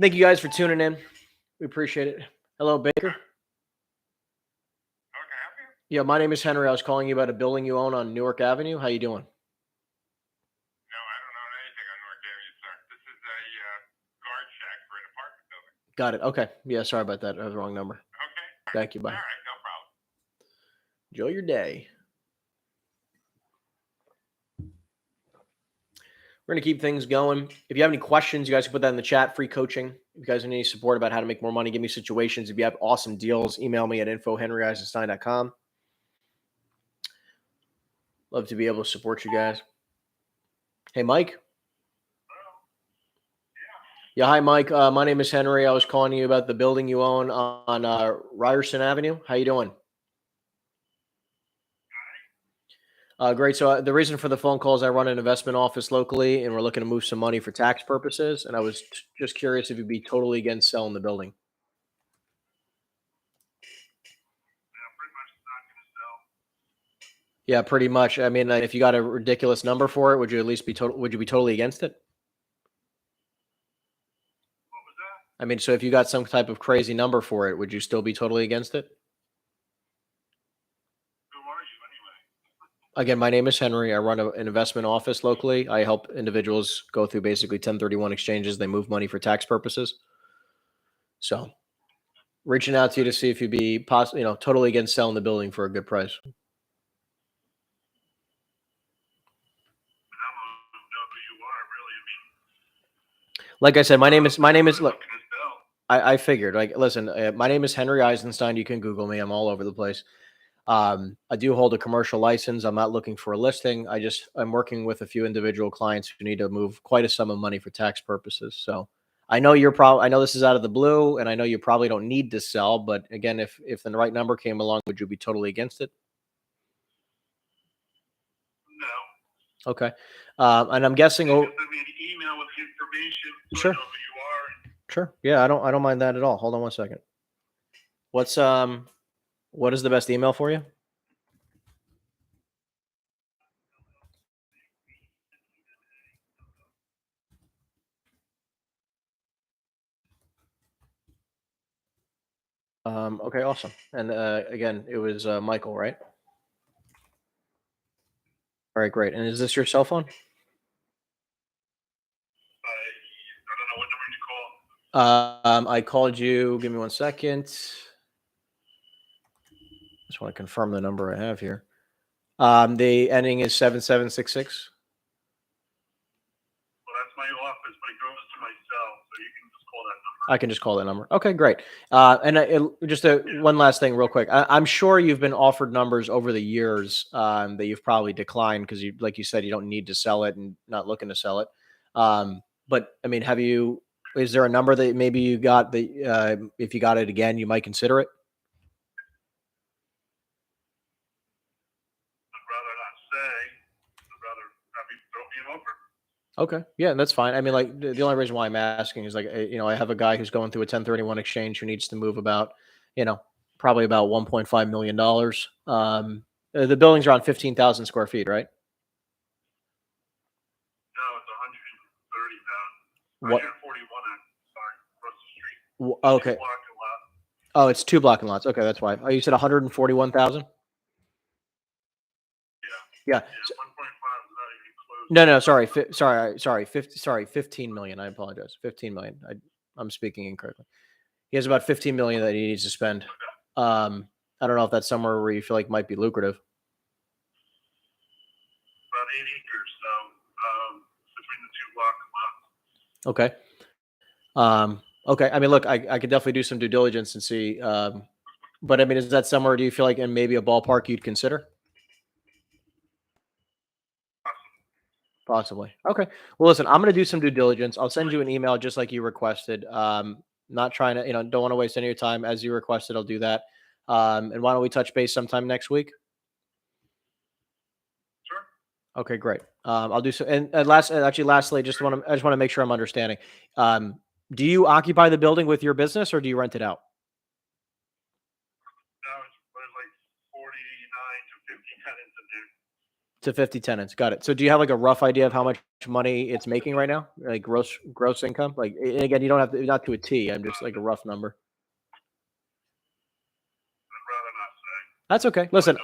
Thank you guys for tuning in. We appreciate it. Hello, Baker. Yeah, my name is Henry. I was calling you about a building you own on Newark Avenue. How you doing? No, I don't own anything on Newark Avenue, sir. This is a guard shack for an apartment building. Got it. Okay. Yeah, sorry about that. I have the wrong number. Okay. Thank you. Bye. All right, no problem. Enjoy your day. We're going to keep things going. If you have any questions, you guys can put that in the chat. Free coaching. If you guys need any support about how to make more money, give me situations. If you have awesome deals, email me at info@henryeisenstein.com. Love to be able to support you guys. Hey, Mike. Yeah, hi, Mike. My name is Henry. I was calling you about the building you own on Ryerson Avenue. How you doing? Great. So the reason for the phone call is I run an investment office locally, and we're looking to move some money for tax purposes. And I was just curious if you'd be totally against selling the building. Yeah, pretty much. I mean, if you got a ridiculous number for it, would you at least be would you be totally against it? What was that? I mean, so if you got some type of crazy number for it, would you still be totally against it? Who are you anyway? Again, my name is Henry. I run an investment office locally. I help individuals go through basically 1031 exchanges. They move money for tax purposes. So reaching out to you to see if you'd be totally against selling the building for a good price. Like I said, my name is look, I figured, like, listen, my name is Henry Eisenstein. You can Google me. I'm all over the place. I do hold a commercial license. I'm not looking for a listing. I'm working with a few individual clients who need to move quite a sum of money for tax purposes. So I know I know this is out of the blue, and I know you probably don't need to sell, but again, if the right number came along, would you be totally against it? Okay. And I'm guessing. Send me an email with the information so Sure. I know who you are. Sure. Yeah, I don't mind that at all. Hold on one second. What is the best email for you? Okay, awesome. And again, it was Michael, right? All right, great. And is this your cell phone? I don't know what number you call. I called you. Give me 1 second. Just want to confirm the number I have here. The ending is 7766. Well, that's my office, but it goes to my cell, so you can just call that number. I can just call that number. Okay, great. Just one last thing, real quick. I'm sure you've been offered numbers over the years that you've probably declined because you, like you said, you don't need to sell it and not looking to sell it. But I mean, is there a number that maybe you got that if you got it again, you might consider it? I'd rather not say. I'd rather have you throw me an offer. Okay. Yeah, that's fine. I mean, like the only reason why I'm asking is like, I have a guy who's going through a 1031 exchange who needs to move about, probably about $1.5 million. The building's around 15,000 square feet, right? No, it's 130,000. What? 141. Sorry, across the street. Okay. Block and lot. Oh, it's 2 blocking lots. Okay, that's why. Oh, you said 141,000? Yeah. Yeah, 1.5 is not even close. No, sorry. 15 million. I apologize. 15 million. I'm speaking incorrectly. He has about 15 million that he needs to spend. I don't know if that's somewhere where you feel like might be lucrative. About 8 acres, so between the 2 block lots. Okay. Okay. I mean, look, I could definitely do some due diligence and see. But I mean, is that somewhere do you feel like in maybe a ballpark you'd consider? Possibly. Okay. Well, listen, I'm going to do some due diligence. I'll send you an email just like you requested. Not trying to, don't want to waste any of your time. As you requested, I'll do that. And why don't we touch base sometime next week? Sure. Okay, great. I'll do so. And lastly, I just want to make sure I'm understanding. Do you occupy the building with your business or do you rent it out? Now there's like 49 to 50 tenants in there. To 50 tenants. Got it. So do you have like a rough idea of how much money it's making right now? Like gross income? Like, and again, you don't have to, not to a T. I'm just like a rough number. I'd rather not say. That's okay. Listen,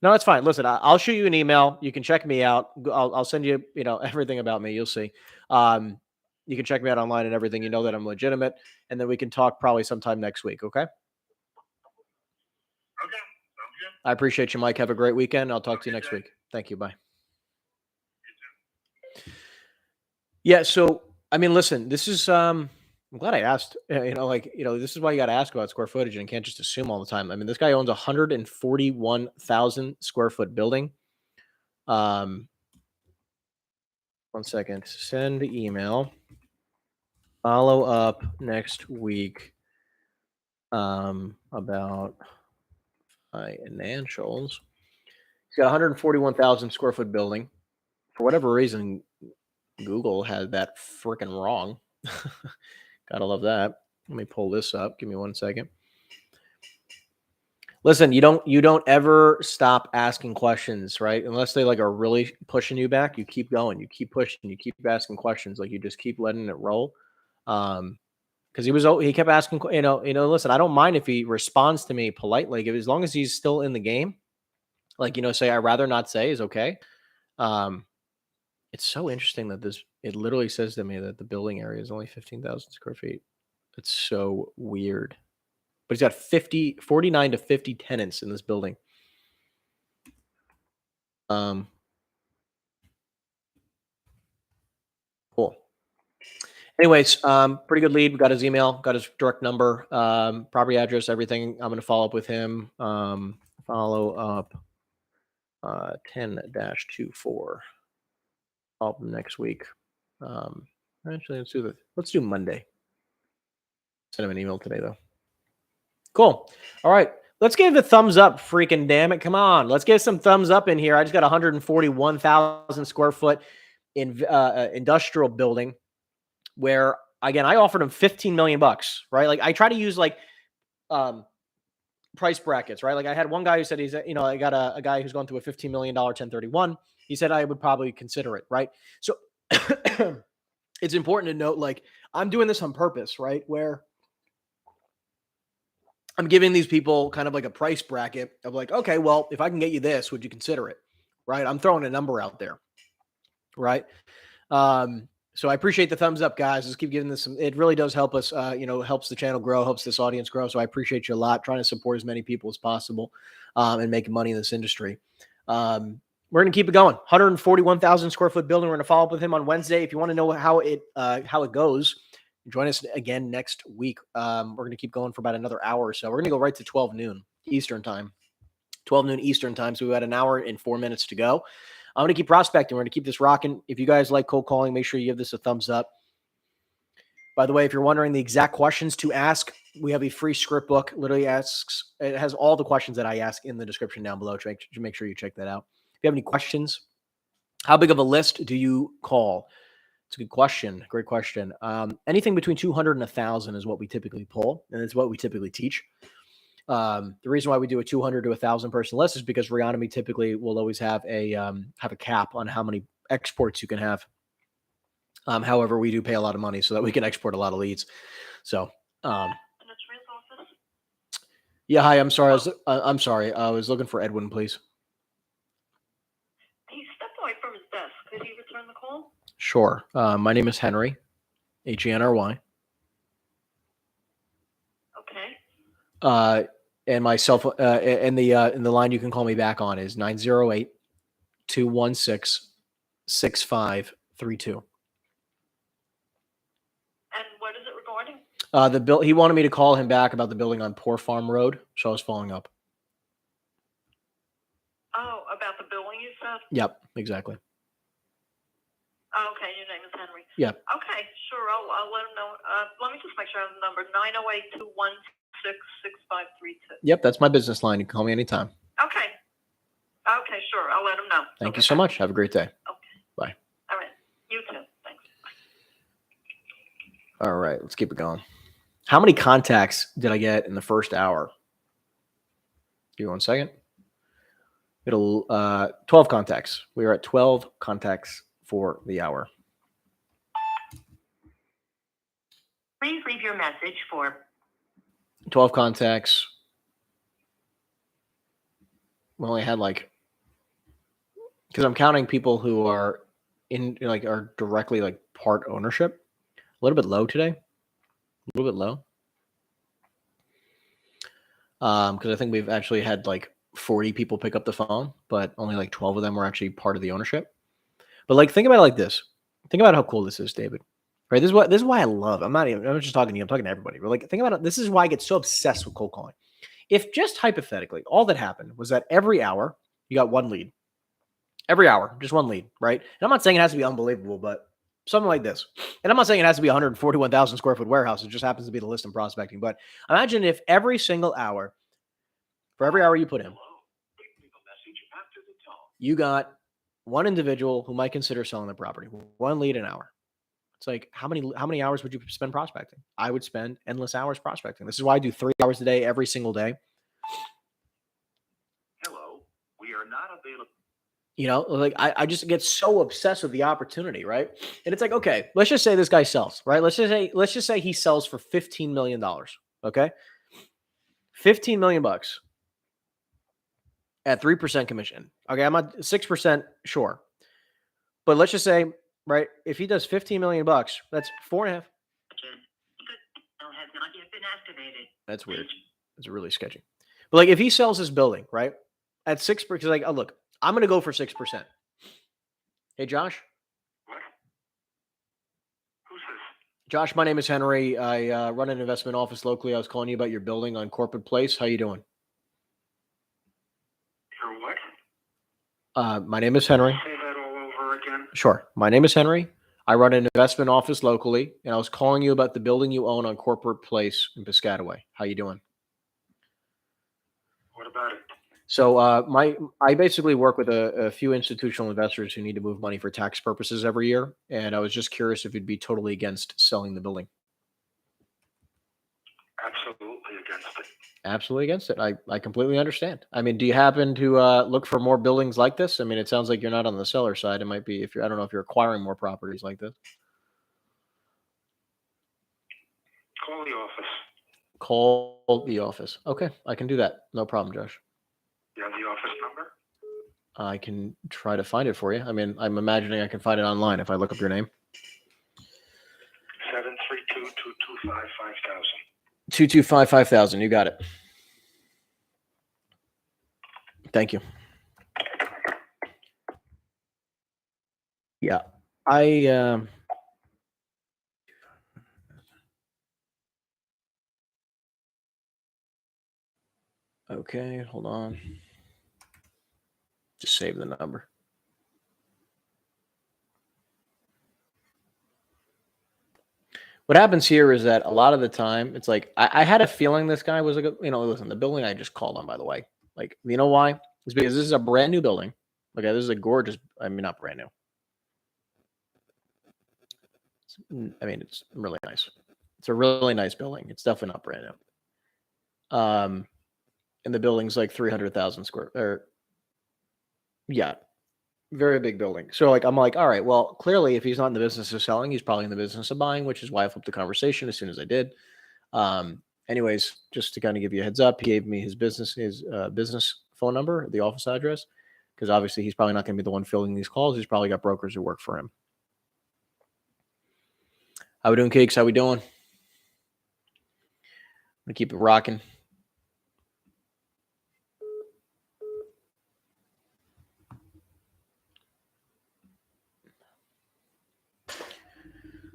no, that's fine. Listen, I'll shoot you an email. You can check me out. I'll send you, everything about me. You'll see. You can check me out online and everything. You know that I'm legitimate, and then we can talk probably sometime next week. Okay. Okay, sounds good. I appreciate you, Mike. Have a great weekend. I'll talk to you next week. Thank you. Bye. You too. Yeah. So, I mean, listen, this is, I'm glad I asked, this is why you got to ask about square footage and can't just assume all the time. I mean, this guy owns a 141,000 square foot building. 1 second. Send email. Follow up next week about financials. He's got a 141,000 square foot building. For whatever reason, Google had that freaking wrong. Gotta love that. Let me pull this up. Give me 1 second. Listen, you don't ever stop asking questions, right? Unless they like are really pushing you back, you keep going, you keep pushing, you keep asking questions, like you just keep letting it roll. Because he kept asking, listen, I don't mind if he responds to me politely, as long as he's still in the game. Like, say I'd rather not say is okay. It's so interesting that it literally says to me that the building area is only 15,000 square feet. It's so weird. But he's got 49 to 50 tenants in this building. Cool. Anyways, pretty good lead. We got his email, got his direct number, property address, everything. I'm going to follow up with him. Follow up 10-24. Follow up next week. Actually, let's do Monday. Send him an email today, though. Cool. All right. Let's give a thumbs up, freaking damn it. Come on. Let's give some thumbs up in here. I just got 141,000 square foot industrial building where, again, I offered him 15 million bucks, right? Like I try to use like price brackets, right? Like I had one guy who said I got a guy who's going through a $15 million 1031. He said I would probably consider it, right? So it's important to note, like, I'm doing this on purpose, right? Where I'm giving these people kind of like a price bracket of like, okay, well, if I can get you this, would you consider it? Right? I'm throwing a number out there, right? So I appreciate the thumbs up, guys. Let's keep giving this some, it really does help us, helps the channel grow, helps this audience grow. So I appreciate you a lot, trying to support as many people as possible and making money in this industry. We're going to keep it going. 141,000 square foot building. We're going to follow up with him on Wednesday. If you want to know how it goes, join us again next week. We're going to keep going for about another hour or so. We're going to go right to 12 noon Eastern time. 12 noon Eastern time. So we've got an hour and 4 minutes to go. I'm going to keep prospecting. We're going to keep this rocking. If you guys like cold calling, make sure you give this a thumbs up. By the way, if you're wondering the exact questions to ask, we have a free script book. Literally it has all the questions that I ask in the description down below. Make sure you check that out. If you have any questions, how big of a list do you call? It's a good question. Great question. Anything between 200 and 1,000 is what we typically pull, and it's what we typically teach. The reason why we do a 200 to 1,000 person list is because Reonomy typically will always have a cap on how many exports you can have. However, we do pay a lot of money so that we can export a lot of leads. So, yeah. Hi. I'm sorry. I'm sorry. I was looking for Edwin, please. He stepped away from his desk. Could he return the call? Sure. My name is Henry, Henry. Okay. And my cell phone, and the line you can call me back on is 908-216-6532. And what is it regarding? He wanted me to call him back about the building on Poor Farm Road, so I was following up. Oh, about the billing you said? Yep, exactly. Oh, okay, your name is Henry. Yep. Okay, sure. I'll let him know. Let me just make sure I have the number. 908-216-6532. Yep, that's my business line. You can call me anytime. Okay. Okay, sure. I'll let him know. Thank you so much. Have a great day. Okay. Bye. All right. You too. Thanks. All right, let's keep it going. How many contacts did I get in the first hour? Give me 1 second. It'll 12 contacts. We are at 12 contacts for the hour. Please leave your message for 12 contacts. We only had because I'm counting people who are are directly part ownership. A little bit low today. A little bit low. Because I think we've actually had 40 people pick up the phone, but only 12 of them were actually part of the ownership. But think about it like this. Think about how cool this is, David. Right? This is why I love. I'm just talking to you. I'm talking to everybody. But think about it. This is why I get so obsessed with cold calling. If just hypothetically, all that happened was that every hour you got one lead. Every hour, just one lead, right? And I'm not saying it has to be unbelievable, but something like this. And I'm not saying it has to be 141,000 square foot warehouse. It just happens to be the list in prospecting. But imagine if every single hour, for every hour you put in, you got one individual who might consider selling the property, one lead an hour. It's how many hours would you spend prospecting? I would spend endless hours prospecting. This is why I do 3 hours a day, every single day. Hello, we are not available. I just get so obsessed with the opportunity, right? And it's okay, let's just say this guy sells, right? Let's just say he sells for $15 million. Okay. $15 million at 3% commission. Okay. I'm at 6%. Sure. But let's just say, right, if he does $15 million, that's 4.5. That's weird. It's really sketchy. But if he sells this building, right, at 6%, because look, I'm going to go for 6%. Hey, Josh. What? Who's this? Josh, my name is Henry. I run an investment office locally. I was calling you about your building on Corporate Place. How you doing? Your what? My name is Henry. Say that all over again. Sure. My name is Henry. I run an investment office locally, and I was calling you about the building you own on Corporate Place in Piscataway. How you doing? What about it? So I basically work with a few institutional investors who need to move money for tax purposes every year, and I was just curious if you'd be totally against selling the building. Absolutely against it. Absolutely against it. I completely understand. I mean, do you happen to look for more buildings like this? I mean, it sounds like you're not on the seller side. It might be if you're. I don't know if you're acquiring more properties like this. Call the office. Call the office. Okay, I can do that. No problem, Josh. You have the office number? I can try to find it for you. I mean, I'm imagining I can find it online if I look up your name. 732-225-5000. 225-5000. You got it. Thank you. Yeah, okay, hold on. Just save the number. What happens here is that a lot of the time, it's like I had a feeling this guy was listen, the building I just called on, by the way, like, you know why? It's because this is a brand new building. Okay, this is a gorgeous. I mean, not brand new. I mean, it's really nice. It's a really nice building. It's definitely not brand new. And the building's like 300,000 square. Or yeah, very big building. So like, I'm like, all right, well, clearly, if he's not in the business of selling, he's probably in the business of buying, which is why I flipped the conversation as soon as I did. Anyways, just to kind of give you a heads up, he gave me his business phone number, the office address, because obviously he's probably not going to be the one filling these calls. He's probably got brokers who work for him. How we doing, Cakes? How we doing? I'm gonna keep it rocking.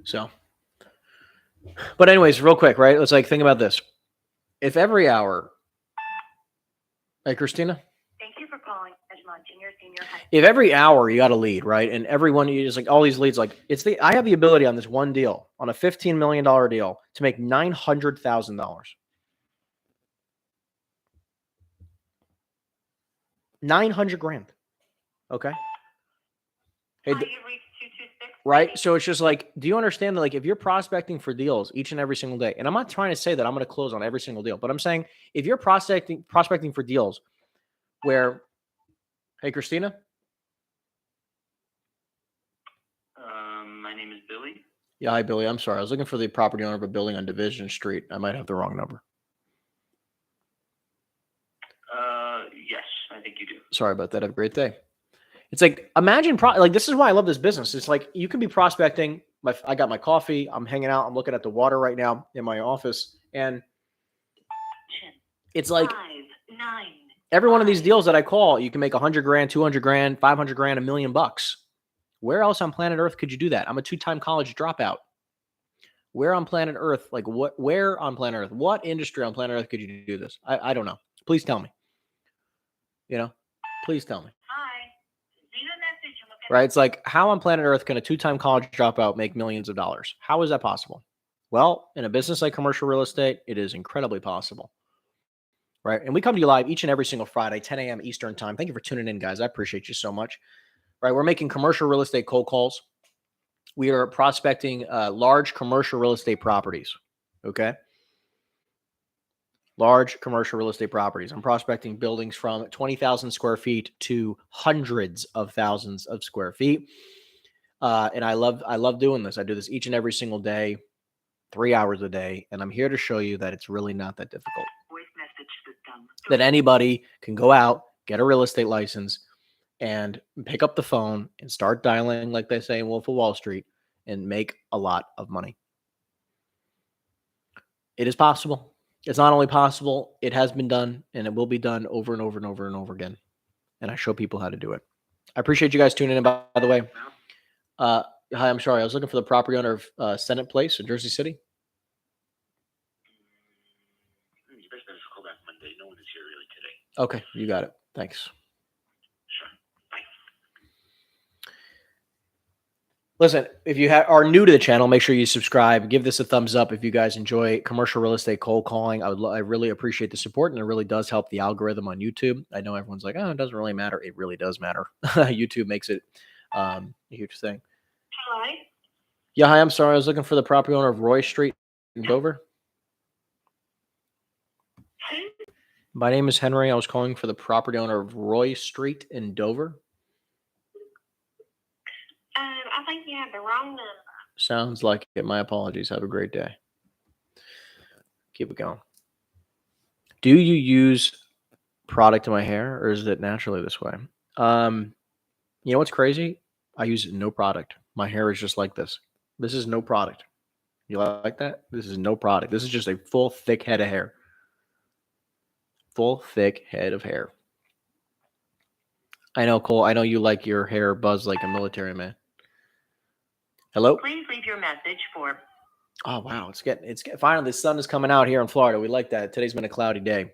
So, but anyways, real quick, right? Let's like think about this. If every hour, hey, Christina. Thank you for calling Edgemont Junior Senior High. If every hour you got a lead, right, and everyone you just like all these leads, like I have the ability on this one deal, on a $15 million deal, to make $900,000. $900,000. Okay. Hey, Hi, you reached 226. right. So it's just like, do you understand that, like, if you're prospecting for deals each and every single day, and I'm not trying to say that I'm going to close on every single deal, but I'm saying if you're prospecting for deals where, hey, Christina. My name is Billy. Yeah, hi, Billy. I'm sorry. I was looking for the property owner of a building on Division Street. I might have the wrong number. Yes, I think you do. Sorry about that. Have a great day. It's like, imagine, like, this is why I love this business. It's like, you can be prospecting. I got my coffee. I'm hanging out. I'm looking at the water right now in my office. And it's like, 5, 9. every one of these deals that I call, you can make $100,000, $200,000, $500,000, $1 million. Where else on planet Earth could you do that? I'm a 2-time college dropout. Where on planet Earth, like where on planet Earth, what industry on planet Earth could you do this? I don't know. Please tell me. Please tell me. Hi. Leave a message and we'll get Right? It's like, how on planet Earth can a 2-time college dropout make millions of dollars? How is that possible? Well, in a business like commercial real estate, it is incredibly possible. Right? And we come to you live each and every single Friday, 10 a.m. Eastern time. Thank you for tuning in, guys. I appreciate you so much. Right? We're making commercial real estate cold calls. We are prospecting large commercial real estate properties. Okay. Large commercial real estate properties. I'm prospecting buildings from 20,000 square feet to hundreds of thousands of square feet. And I love doing this. I do this each and every single day, 3 hours a day. And I'm here to show you that it's really not that difficult. Voice message system. That anybody can go out, get a real estate license, and pick up the phone and start dialing, like they say in Wolf of Wall Street, and make a lot of money. It is possible. It's not only possible, it has been done, and it will be done over and over and over and over again. And I show people how to do it. I appreciate you guys tuning in, by the way. Hi, I'm sorry. I was looking for the property owner of Senate Place in Jersey City. You best better call back Monday. No one is here really today. Okay, you got it. Thanks. Sure. Bye. Listen, if you are new to the channel, make sure you subscribe. Give this a thumbs up if you guys enjoy commercial real estate cold calling. I really appreciate the support, and it really does help the algorithm on YouTube. I know everyone's like, "Oh, it doesn't really matter." It really does matter. YouTube makes it a huge thing. Hello? Yeah, hi. I'm sorry. I was looking for the property owner of Roy Street in Dover. Who? My name is Henry. I was calling for the property owner of Roy Street in Dover. I think you have the wrong number. Sounds like it. My apologies. Have a great day. Keep it going. Do you use product in my hair, or is it naturally this way? You know what's crazy? I use no product. My hair is just like this. This is no product. You like that? This is no product. This is just a full, thick head of hair. Full, thick head of hair. I know, Cole. I know you like your hair buzzed like a military man. Hello? Please leave your message for Oh wow, finally the sun is coming out here in Florida. We like that. Today's been a cloudy day.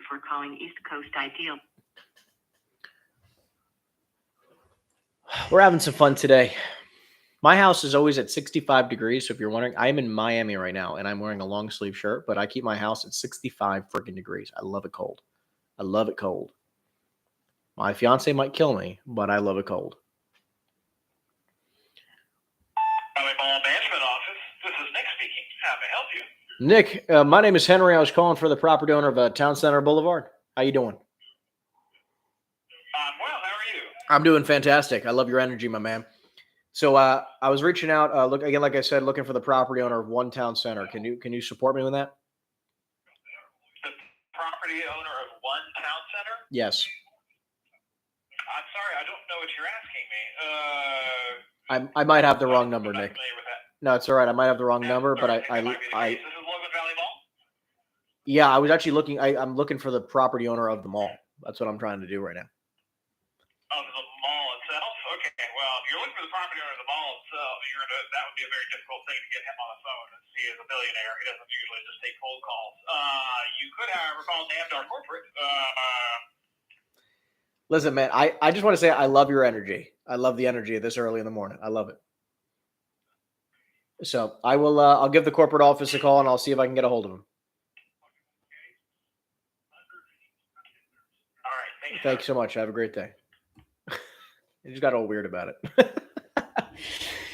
for calling East Coast Ideal. We're having some fun today. My house is always at 65 degrees. So if you're wondering, I'm in Miami right now and I'm wearing a long sleeve shirt, but I keep my house at 65 freaking degrees. I love it cold. I love it cold. My fiance might kill me, but I love it cold. Valley Mall Management Office. This is Nick speaking. How may I help you? Nick, my name is Henry. I was calling for the property owner of Town Center Boulevard. How you doing? I'm well. How are you? I'm doing fantastic. I love your energy, my man. So I was reaching out, look again, like I said, looking for the property owner of One Town Center. Can you support me with that? The property owner of One Town Center? Yes. I'm sorry, I don't know what you're asking me. I might have the wrong number, I'm not Nick. familiar with that. No, it's all right. I might have the wrong number, but That might be the case. This is Logan Valley Mall? yeah, I was actually looking. I'm looking for the property owner of the mall. That's what I'm trying to do right now. Of the mall itself? Okay, well, if you're looking for the property owner of the mall itself, that would be a very difficult thing to get him on the phone. He is a billionaire. He doesn't usually just take cold calls. You could, however, call Namdar Corporate. Listen, man, I just want to say I love your energy. I love the energy this early in the morning. I love it. So I will. I'll give the corporate office a call and I'll see if I can get a hold of him. All right, thank you. Thanks so much. Have a great day. I just got all weird about it.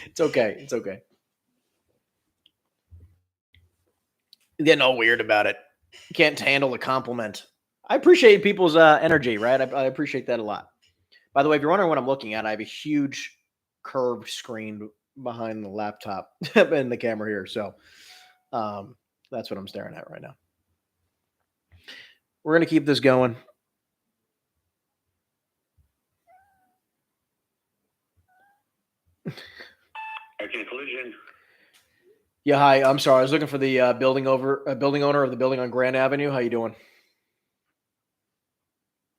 It's okay. It's okay. Getting all weird about it. Can't handle the compliment. I appreciate people's energy, right? I appreciate that a lot. By the way, if you're wondering what I'm looking at, I have a huge curved screen behind the laptop and the camera here. So that's what I'm staring at right now. We're going to keep this going. Conclusion. Yeah, hi. I'm sorry. I was looking for the building owner of the building on Grand Avenue. How you doing?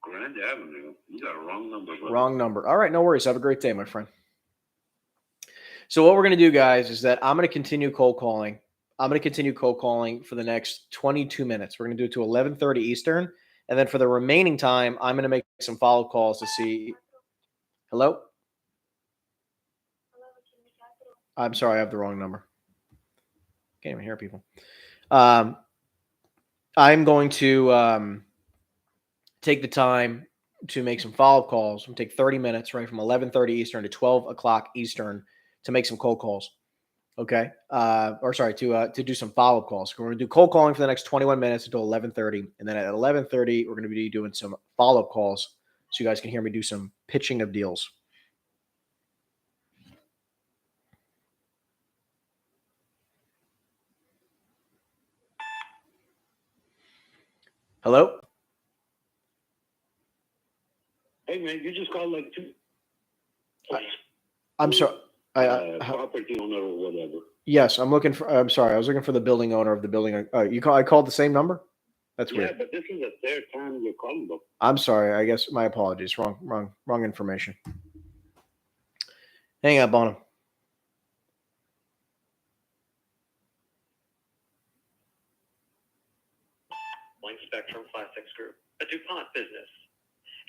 Grand Avenue. You got a wrong number. Brother. Wrong number. All right, no worries. Have a great day, my friend. So what we're going to do, guys, is that I'm going to continue cold calling. I'm going to continue cold calling for the next 22 minutes. We're going to do it to 11:30 Eastern. And then for the remaining time, I'm going to make some follow-up calls to see. Hello? I'm sorry. I have the wrong number. Can't even hear people. I'm going to take the time to make some follow-up calls. I'm going to take 30 minutes, right, from 11:30 Eastern to 12 o'clock Eastern to make some cold calls. Okay. To do some follow-up calls. We're going to do cold calling for the next 21 minutes until 11:30. And then at 11:30, we're going to be doing some follow-up calls so you guys can hear me do some pitching of deals. Hello? Hey, man, you just called like two. I'm sorry. Property owner or whatever. Yes, I'm sorry. I was looking for the building owner of the building. I called the same number? That's weird. Yeah, but this is the third time you're calling them. I'm sorry. I guess my apologies. Wrong information. Hang up on him. Spectrum Plastics Group, a DuPont business.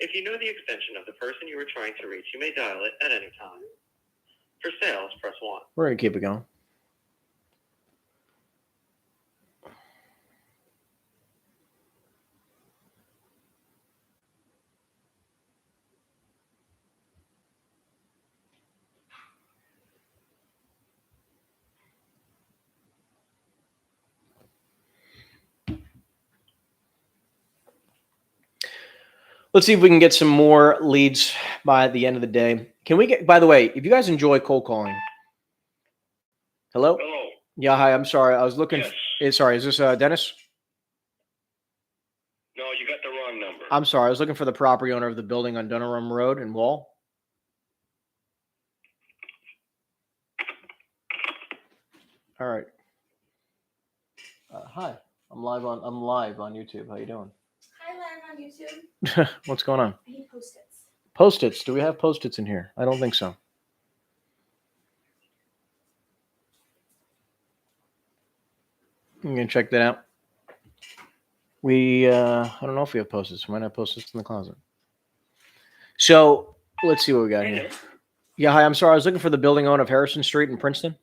If you know the extension of the person you are trying to reach, you may dial it at any time. For sales, press 1. We're going to keep it going. Let's see if we can get some more leads by the end of the day. Can we get, by the way, if you guys enjoy cold calling. Hello? Hello. Yeah, hi. I'm sorry. I was looking. Yes. Sorry, is this Dennis? No, you got the wrong number. I'm sorry. I was looking for the property owner of the building on Dunham Road in Wall. All right. Hi. I'm live on YouTube. How you doing? Hi, live on YouTube. What's going on? I need Post-its. Post-its. Do we have Post-its in here? I don't think so. I'm gonna check that out. I don't know if we have Post-its. We might have Post-its in the closet. So let's see what we got here. Yeah, hi. I'm sorry. I was looking for the building owner of Harrison Street in Princeton.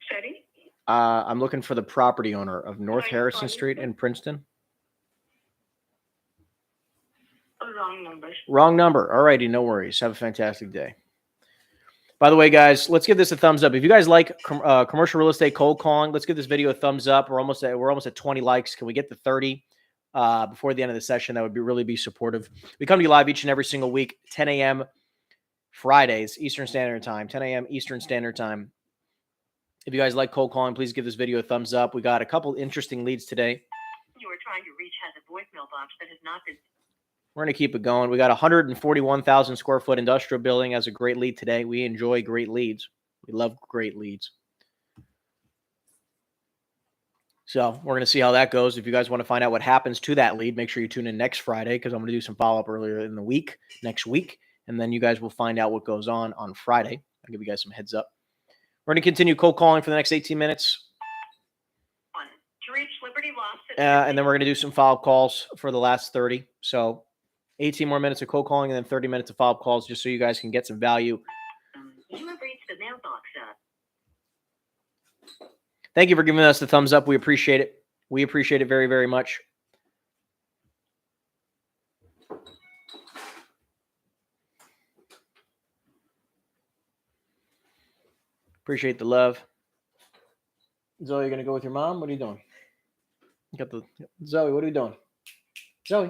Steady? I'm looking for the property owner of North Harrison Street in Princeton. Wrong number. Wrong number. All righty, no worries. Have a fantastic day. By the way, guys, let's give this a thumbs up. If you guys like commercial real estate cold calling, let's give this video a thumbs up. We're almost at 20 likes. Can we get to 30 before the end of the session? That would really be supportive. We come to you live each and every single week, 10 a.m. Fridays, Eastern Standard Time, 10 a.m. Eastern Standard Time. If you guys like cold calling, please give this video a thumbs up. We got a couple interesting leads today. You are trying to reach has a voicemail box that has not been. We're going to keep it going. We got 141,000 square foot industrial building as a great lead today. We enjoy great leads. We love great leads. So we're going to see how that goes. If you guys want to find out what happens to that lead, make sure you tune in next Friday because I'm going to do some follow-up earlier in the week, next week. And then you guys will find out what goes on Friday. I'll give you guys some heads up. We're going to continue cold calling for the next 18 minutes. To reach Liberty Loft. And then we're going to do some follow-up calls for the last 30. So 18 more minutes of cold calling and then 30 minutes of follow-up calls just so you guys can get some value. You have reached the mailbox. Thank you for giving us the thumbs up. We appreciate it. We appreciate it very, very much. Appreciate the love. Zoe, you going to go with your mom? What are you doing? Zoe, what are you doing? Zoe.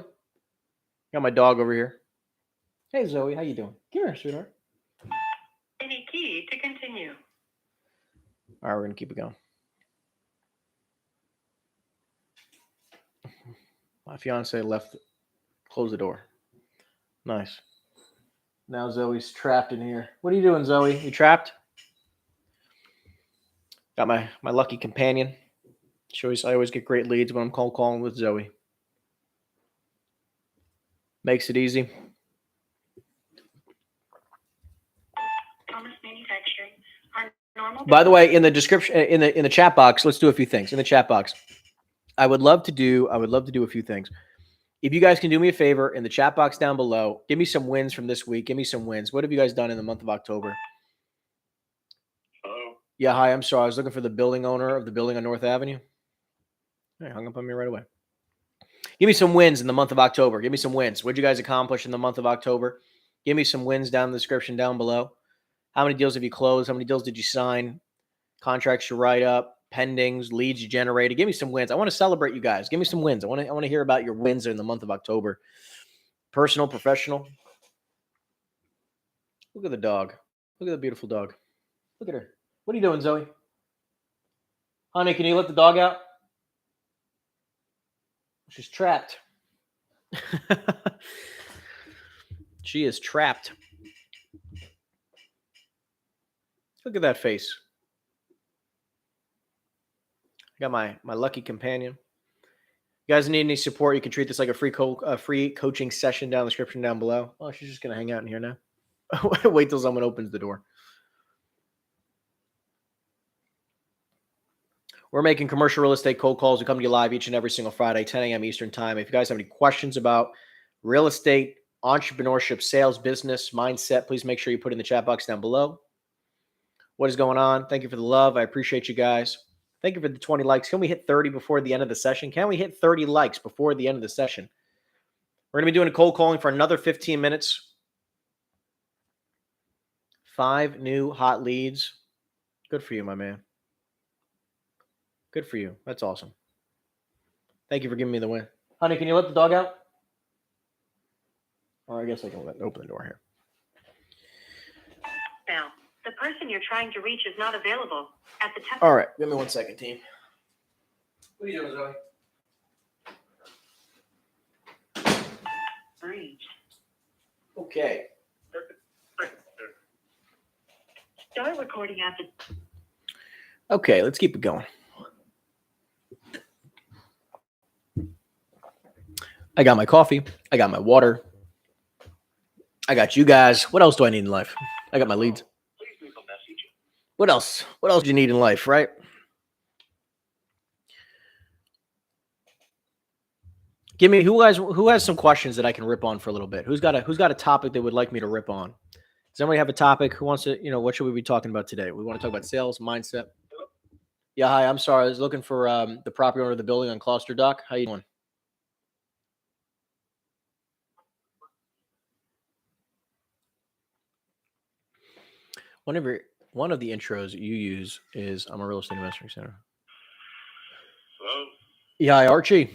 Got my dog over here. Hey, Zoe, how you doing? Come here, sweetheart. Any key to continue. All right, we're going to keep it going. My fiance left. Close the door. Nice. Now Zoe's trapped in here. What are you doing, Zoe? You trapped? Got my lucky companion. I always get great leads when I'm cold calling with Zoe. Makes it easy. Thomas Manufacturing. Our normal. By the way, in the description, in the chat box, let's do a few things. In the chat box, I would love to do a few things. If you guys can do me a favor in the chat box down below, give me some wins from this week. Give me some wins. What have you guys done in the month of October? Hello. Yeah, hi. I'm sorry. I was looking for the building owner of the building on North Avenue. Hey, hung up on me right away. Give me some wins in the month of October. Give me some wins. What did you guys accomplish in the month of October? Give me some wins down in the description down below. How many deals have you closed? How many deals did you sign? Contracts you write up, pendings, leads you generated. Give me some wins. I want to celebrate you guys. Give me some wins. I want to hear about your wins in the month of October. Personal, professional. Look at the dog. Look at the beautiful dog. Look at her. What are you doing, Zoe? Honey, can you let the dog out? She's trapped. She is trapped. Look at that face. I got my lucky companion. You guys need any support, you can treat this like a free coaching session down in the description down below. Oh, she's just going to hang out in here now. Wait till someone opens the door. We're making commercial real estate cold calls. We come to you live each and every single Friday, 10 a.m. Eastern time. If you guys have any questions about real estate, entrepreneurship, sales, business, mindset, please make sure you put in the chat box down below. What is going on? Thank you for the love. I appreciate you guys. Thank you for the 20 likes. Can we hit 30 before the end of the session? Can we hit 30 likes before the end of the session? We're going to be doing a cold calling for another 15 minutes. 5 new hot leads. Good for you, my man. Good for you. That's awesome. Thank you for giving me the win. Honey, can you let the dog out? Or I guess I can open the door here. Now, the person you're trying to reach is not available. At the time. All right. Give me 1 second, team. What are you doing, Zoe? Reach. Okay. Start recording at the. Okay, let's keep it going. I got my coffee. I got my water. I got you guys. What else do I need in life? I got my leads. What else? What else do you need in life, right? Give me who has some questions that I can rip on for a little bit. Who's got a topic they would like me to rip on? Does anybody have a topic? Who wants to, what should we be talking about today? We want to talk about sales, mindset. Yeah, hi. I'm sorry. I was looking for the property owner of the building on Gloucester Dock. How you doing? One of the intros you use is I'm a real estate investor center. Hello? Yeah, hi, Archie.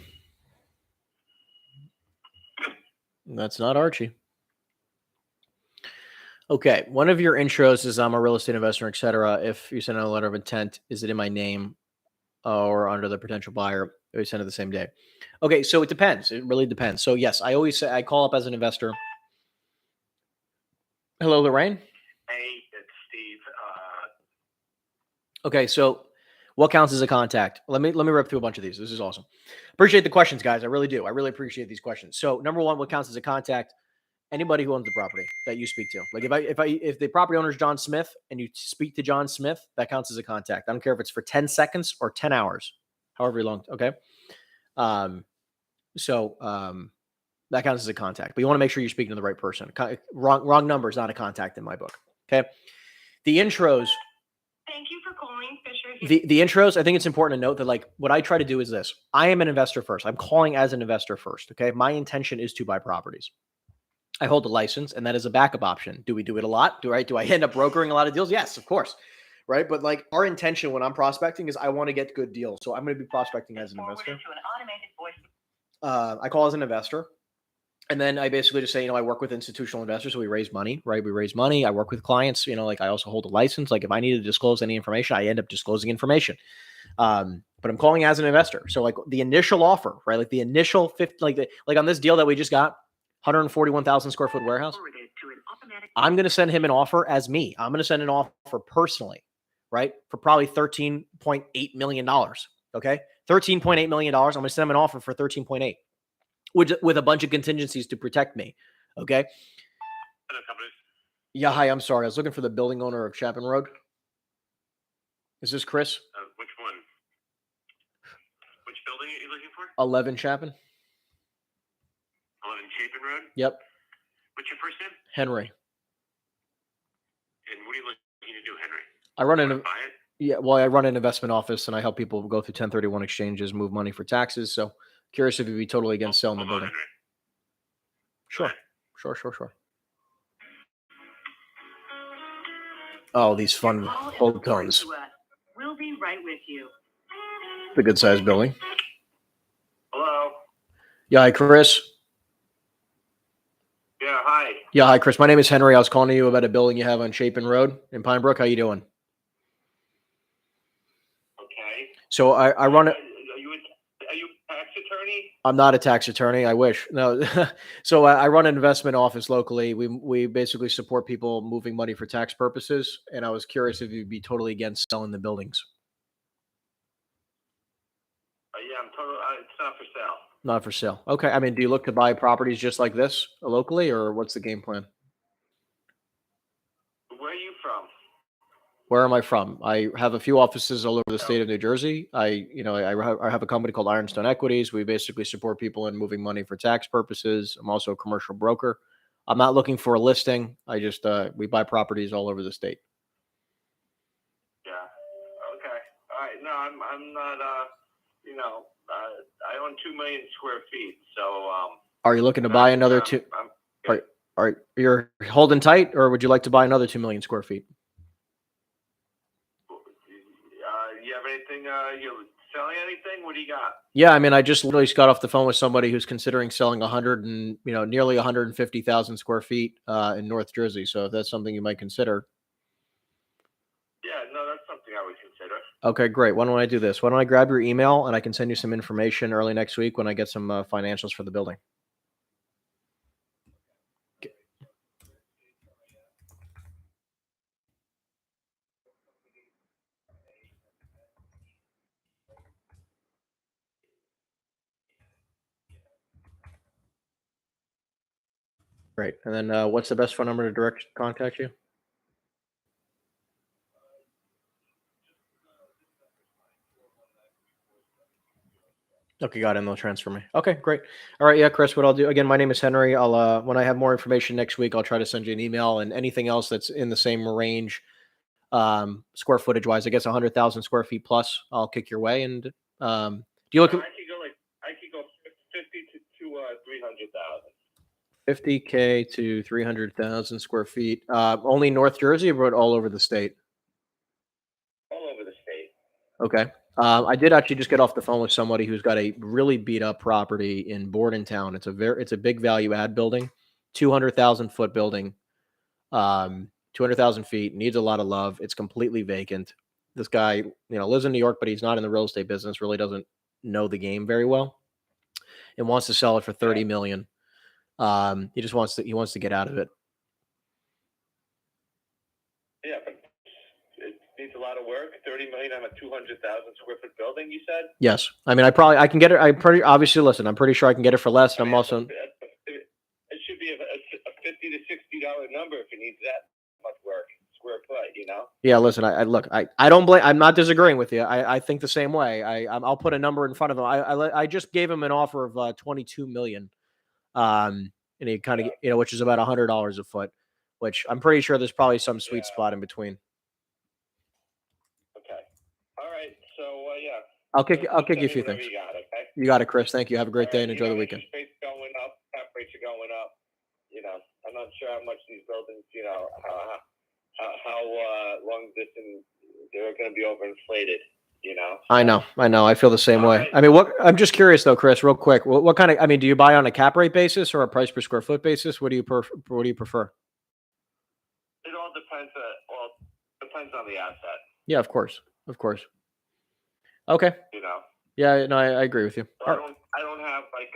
That's not Archie. Okay, one of your intros is I'm a real estate investor, etc. If you send out a letter of intent, is it in my name or under the potential buyer? Or you send it the same day? Okay, so it depends. It really depends. So yes, I always say I call up as an investor. Hello, Lorraine. Hey, it's Steve. Okay, so what counts as a contact? Let me rip through a bunch of these. This is awesome. Appreciate the questions, guys. I really do. I really appreciate these questions. So number one, what counts as a contact? Anybody who owns the property that you speak to. Like if the property owner is John Smith and you speak to John Smith, that counts as a contact. I don't care if it's for 10 seconds or 10 hours, however long. Okay. That counts as a contact, but you want to make sure you're speaking to the right person. Wrong number is not a contact in my book. Okay. The intros. Thank you for calling Fisher. The intros, I think it's important to note that like what I try to do is this. I am an investor first. I'm calling as an investor first. Okay. My intention is to buy properties. I hold a license, and that is a backup option. Do we do it a lot? Do I end up brokering a lot of deals? Yes, of course. Right. But like our intention when I'm prospecting is I want to get good deals. So I'm going to be prospecting as an investor. To an automated voice. I call as an investor. And then I basically just say, I work with institutional investors. So we raise money, right? We raise money. I work with clients, like I also hold a license. Like if I need to disclose any information, I end up disclosing information. But I'm calling as an investor. So like the initial offer, right? Like the initial like on this deal that we just got, 141,000 square foot warehouse. I'm going to send him an offer as me. I'm going to send an offer personally, right? For probably $13.8 million. Okay. $13.8 million. I'm going to send him an offer for 13.8 with a bunch of contingencies to protect me. Okay. Yeah. Hi. I'm sorry. I was looking for the building owner of Chapin Road. Is this Chris? Which one? Which building are you looking for? 11 Chapin. 11 Chapin Road? Yep. What's your first name? Henry. And what are you looking to do, Henry? I run I run an investment office and I help people go through 1031 exchanges, move money for taxes. So curious if you'd be totally against selling the building. Sure. Oh, these fun hold tones. We'll be right with you. The good sized building. Hello? Yeah, hi, Chris. Yeah, hi. Yeah, hi, Chris. My name is Henry. I was calling you about a building you have on Chapin Road in Pine Brook. How you doing? Okay. So I run it. Are you a tax attorney? I'm not a tax attorney. I wish. No. So I run an investment office locally. We basically support people moving money for tax purposes. And I was curious if you'd be totally against selling the buildings. Yeah, I'm totally. It's not for sale. Not for sale. Okay. I mean, do you look to buy properties just like this locally, or what's the game plan? Where are you from? Where am I from? I have a few offices all over the state of New Jersey. I have a company called Eisenstein Equities. We basically support people in moving money for tax purposes. I'm also a commercial broker. I'm not looking for a listing. I just we buy properties all over the state. Yeah. Okay. All right. No, I'm not. I own 2 million square feet. So. Are you looking to buy another two? Are you're holding tight, or would you like to buy another 2 million square feet? You have anything? You selling anything? What do you got? Yeah, I mean, I just literally got off the phone with somebody who's considering selling 100 and nearly 150,000 square feet in North Jersey. So if that's something you might consider. Yeah, no, that's something I would consider. Okay, great. Why don't I do this? Why don't I grab your email and I can send you some information early next week when I get some financials for the building. Great. And then what's the best phone number to direct contact you? Okay, got it. And they'll transfer me. Okay, great. All right, yeah, Chris. What I'll do again. My name is Henry. I'll when I have more information next week, I'll try to send you an email and anything else that's in the same range, square footage wise. I guess 100,000 square feet plus. I'll kick your way. And do you look? I could go 50 to 300,000. 50K to 300,000 square feet. Only North Jersey, or all over the state? All over the state. Okay. I did actually just get off the phone with somebody who's got a really beat up property in Bordentown. It's a big value add building, 200,000 foot building, 200,000 feet, needs a lot of love. It's completely vacant. This guy, lives in New York, but he's not in the real estate business, really doesn't know the game very well, and wants to sell it for 30 million. He just wants to get out of it. Yeah, but it needs a lot of work. 30 million on a 200,000 square foot building, you said? Yes. I mean, I can get it. I'm pretty sure I can get it for less. And I'm also. It should be a $50 to $60 number if it needs that much work, square foot, Yeah, listen, I don't blame. I'm not disagreeing with you. I think the same way. I'll put a number in front of him. I just gave him an offer of 22 million. And he kind of, which is about $100 a foot, which I'm pretty sure there's probably some sweet spot in between. Okay. All right. So, yeah. I'll kick you a few things. You got it, Chris. Thank you. Have a great day and enjoy the weekend. Interest rates going up, cap rates are going up. I'm not sure how much these buildings, how long distance they're going to be overinflated. I know. I feel the same way. Right. I mean, I'm just curious though, Chris, real quick. What kind of? I mean, do you buy on a cap rate basis or a price per square foot basis? What do you prefer? It all depends. Depends on the asset. Yeah, of course. Okay. Yeah, no, I agree with you. So I don't have like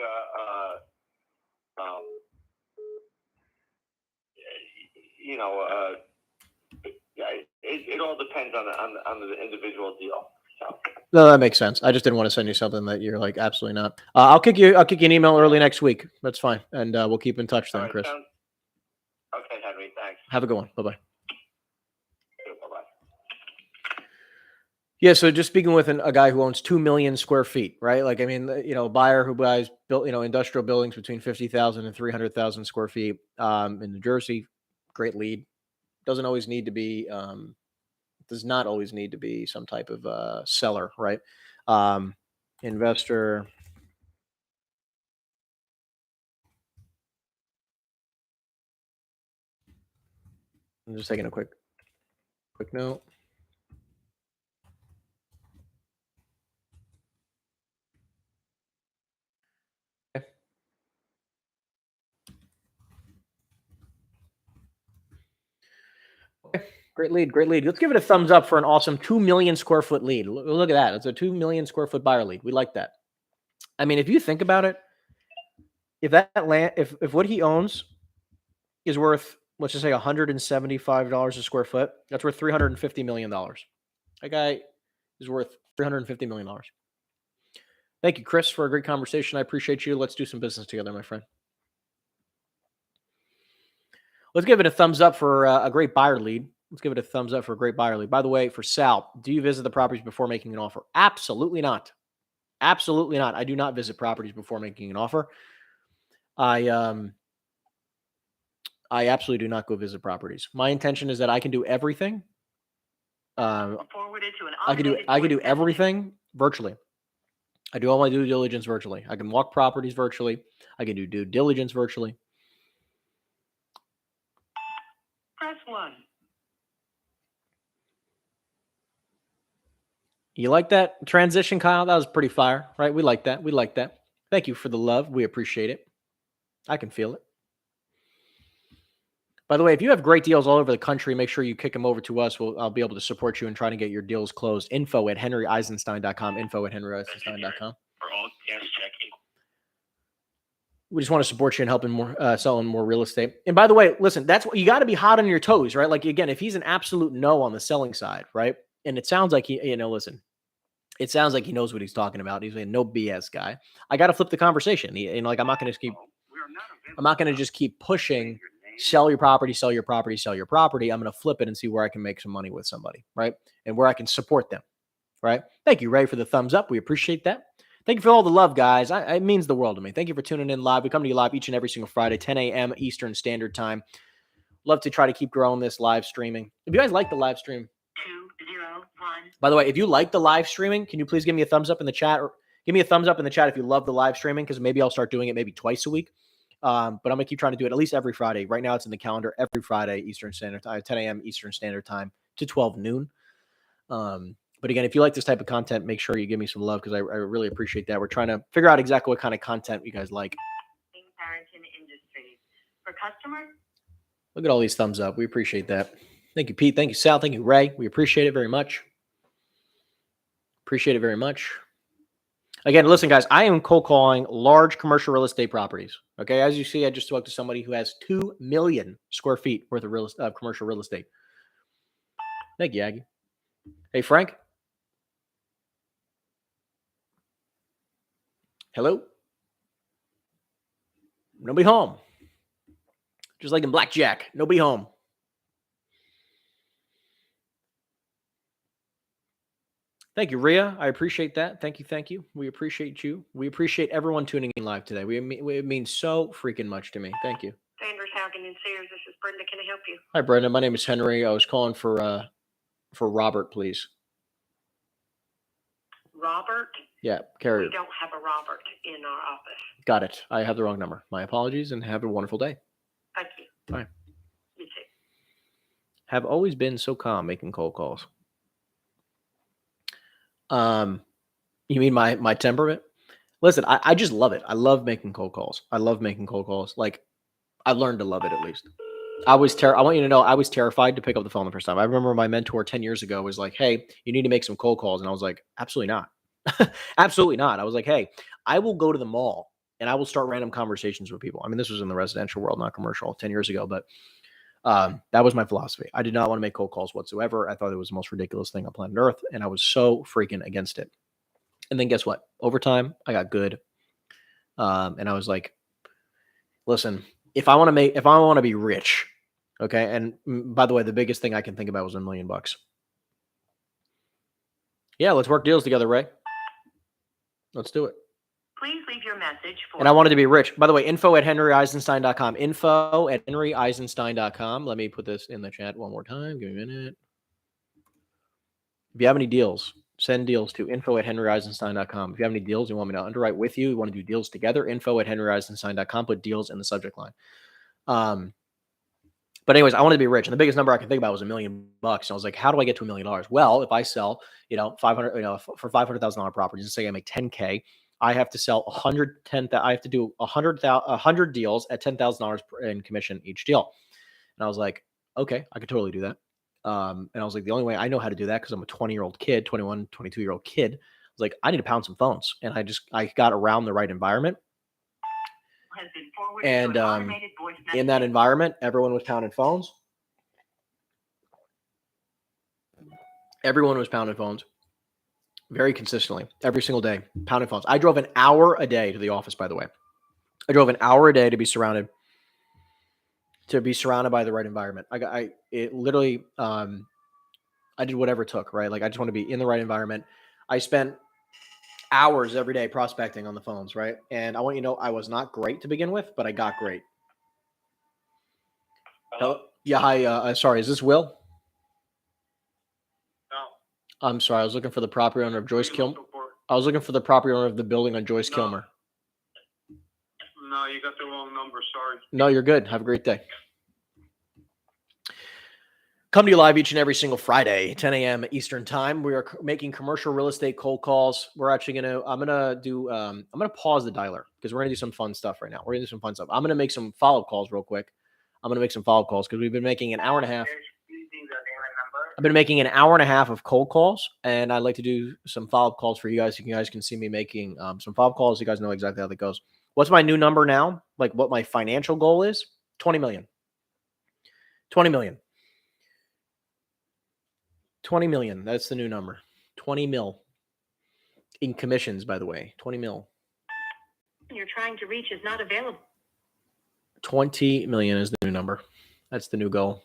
it all depends on the individual deal. So. No, that makes sense. I just didn't want to send you something that you're like, absolutely not. I'll kick you an email early next week. That's fine. And we'll keep in touch then, Chris. Okay, Henry. Thanks. Have a good one. Bye-bye. Bye-bye. Yeah. So just speaking with a guy who owns 2 million square feet, right? Like, I mean, a buyer who buys industrial buildings between 50,000 and 300,000 square feet in New Jersey, great lead. Does not always need to be some type of seller, right? Investor. I'm just taking a quick note. Okay. Great lead. Let's give it a thumbs up for an awesome 2 million square foot lead. Look at that. It's a 2 million square foot buyer lead. We like that. I mean, if you think about it, if that land, if what he owns is worth, let's just say $175 a square foot, that's worth $350 million. That guy is worth $350 million. Thank you, Chris, for a great conversation. I appreciate you. Let's do some business together, my friend. Let's give it a thumbs up for a great buyer lead. Let's give it a thumbs up for a great buyer lead. By the way, for Sal, do you visit the properties before making an offer? Absolutely not. Absolutely not. I do not visit properties before making an offer. I absolutely do not go visit properties. My intention is that I can do everything. Forwarded to an I can do everything virtually. I do all my due diligence virtually. I can walk properties virtually. I can do due diligence virtually. Press 1. You like that transition, Kyle? That was pretty fire, right? We like that. We like that. Thank you for the love. We appreciate it. I can feel it. By the way, if you have great deals all over the country, make sure you kick them over to us. I'll be able to support you in trying to get your deals closed. Info@henryeisenstein.com. Info@henryeisenstein.com. For all guest checking. We just want to support you in helping more, selling more real estate. And by the way, listen, that's what you got to be hot on your toes, right? Like, again, if he's an absolute no on the selling side, right? And it sounds like listen, it sounds like he knows what he's talking about. He's a no BS guy. I got to flip the conversation. I'm not going to just keep pushing, sell your property, sell your property, sell your property. I'm going to flip it and see where I can make some money with somebody, right? And where I can support them, right? Thank you, Ray, for the thumbs up. We appreciate that. Thank you for all the love, guys. It means the world to me. Thank you for tuning in live. We come to you live each and every single Friday, 10 a.m. Eastern Standard Time. Love to try to keep growing this live streaming. If you guys like the live stream, 201. by the way, if you like the live streaming, can you please give me a thumbs up in the chat, or give me a thumbs up in the chat if you love the live streaming, because maybe I'll start doing it maybe twice a week. But I'm going to keep trying to do it at least every Friday. Right now it's in the calendar every Friday, Eastern Standard Time, 10 a.m. Eastern Standard Time to 12 noon. But again, if you like this type of content, make sure you give me some love, because I really appreciate that. We're trying to figure out exactly what kind of content you guys like. Barrington Industries. For customers, Look at all these thumbs up. We appreciate that. Thank you, Pete. Thank you, Sal. Thank you, Ray. We appreciate it very much. Appreciate it very much. Again, listen, guys, I am cold calling large commercial real estate properties. Okay. As you see, I just spoke to somebody who has 2 million square feet worth of commercial real estate. Thank you, Aggie. Hey, Frank. Hello. Nobody home. Just like in blackjack. Nobody home. Thank you, Rhea. I appreciate that. Thank you. Thank you. We appreciate you. We appreciate everyone tuning in live today. It means so freaking much to me. Thank you. Sanders Housing and Sears. This is Brenda. Can I help you? Hi, Brenda. My name is Henry. I was calling for Robert, please. Robert? Yeah, carrier. We don't have a Robert in our office. Got it. I have the wrong number. My apologies, and have a wonderful day. Thank you. Bye. You too. Have always been so calm making cold calls. You mean my temperament? Listen, I just love it. I love making cold calls. I love making cold calls. Like, I learned to love it, at least. I want you to know I was terrified to pick up the phone the first time. I remember my mentor 10 years ago was like, hey, you need to make some cold calls. And I was like, absolutely not. Absolutely not. I was like, hey, I will go to the mall and I will start random conversations with people. I mean, this was in the residential world, not commercial, 10 years ago. But that was my philosophy. I did not want to make cold calls whatsoever. I thought it was the most ridiculous thing on planet Earth. And I was so freaking against it. And then guess what? Over time, I got good. And I was like, listen, if I want to be rich, okay. And by the way, the biggest thing I can think about was $1 million. Yeah, let's work deals together, Ray. Let's do it. Please leave your message for. And I wanted to be rich. By the way, info@henryeisenstein.com. Info@henryeisenstein.com. Let me put this in the chat one more time. Give me a minute. If you have any deals, send deals to info@henryeisenstein.com. If you have any deals you want me to underwrite with you, you want to do deals together, info@henryeisenstein.com. Put deals in the subject line. But anyways, I wanted to be rich, and the biggest number I could think about was $1 million. And I was like, how do I get to $1 million? Well, if I sell, for $500,000 properties, let's say I make $10K, I have to sell 110. I have to do 100 deals at $10,000 in commission each deal. And I was like, okay, I could totally do that. And I was like, the only way I know how to do that, because I'm a 20-year-old kid, 21, 22-year-old kid, I was like, I need to pound some phones. And I got around the right environment. And in that environment, everyone was pounding phones. Everyone was pounding phones very consistently every single day, pounding phones. I drove an hour a day to the office, by the way. I drove an hour a day to be surrounded to be surrounded by the right environment. It literally, I did whatever it took, right? Like I just want to be in the right environment. I spent hours every day prospecting on the phones, right? And I want you to know I was not great to begin with, but I got great. Hello? Yeah, hi. Sorry, is this Will? No. I'm sorry. I was looking for the property owner of Joyce Who you Kilmer. looking for? I was looking for the property owner of the building on Joyce No. Kilmer. No, you got the wrong number. Sorry. No, you're good. Have a great day. Come to you live each and every single Friday, 10 a.m. Eastern time. We are making commercial real estate cold calls. We're actually I'm going to pause the dialer because we're going to do some fun stuff right now. We're going to do some fun stuff. I'm going to make some follow-up calls real quick. I'm going to make some follow-up calls because we've been making an hour and a half. I've been making an hour and a half of cold calls, and I'd like to do some follow-up calls for you guys. So you guys can see me making some follow-up calls. You guys know exactly how that goes. What's my new number now? Like what my financial goal is? 20 million. 20 million. 20 million. That's the new number. 20 mil. In commissions, by the way. 20 mil. You're trying to reach is not available. 20 million is the new number. That's the new goal.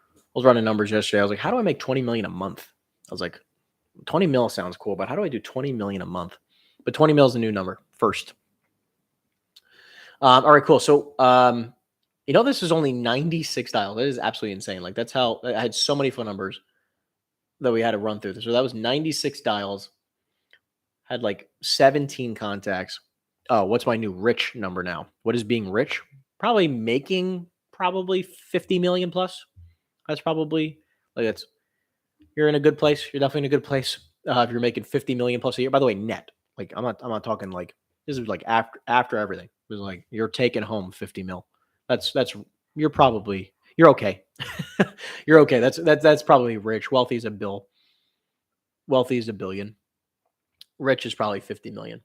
I was running numbers yesterday. I was like, how do I make 20 million a month? I was like, 20 mil sounds cool, but how do I do 20 million a month? But 20 mil is the new number first. All right, cool. So, this is only 96 dials. That is absolutely insane. Like that's how I had so many phone numbers that we had to run through this. So that was 96 dials. Had like 17 contacts. Oh, what's my new rich number now? What is being rich? Probably making 50 million plus. That's probably you're in a good place. You're definitely in a good place. If you're making 50 million plus a year, by the way, net. Like I'm not talking like this is like after everything. It was like you're taking home 50 mil. You're okay. You're okay. That's probably rich. Wealthy is a bill. Wealthy is a billion. Rich is probably 50 million.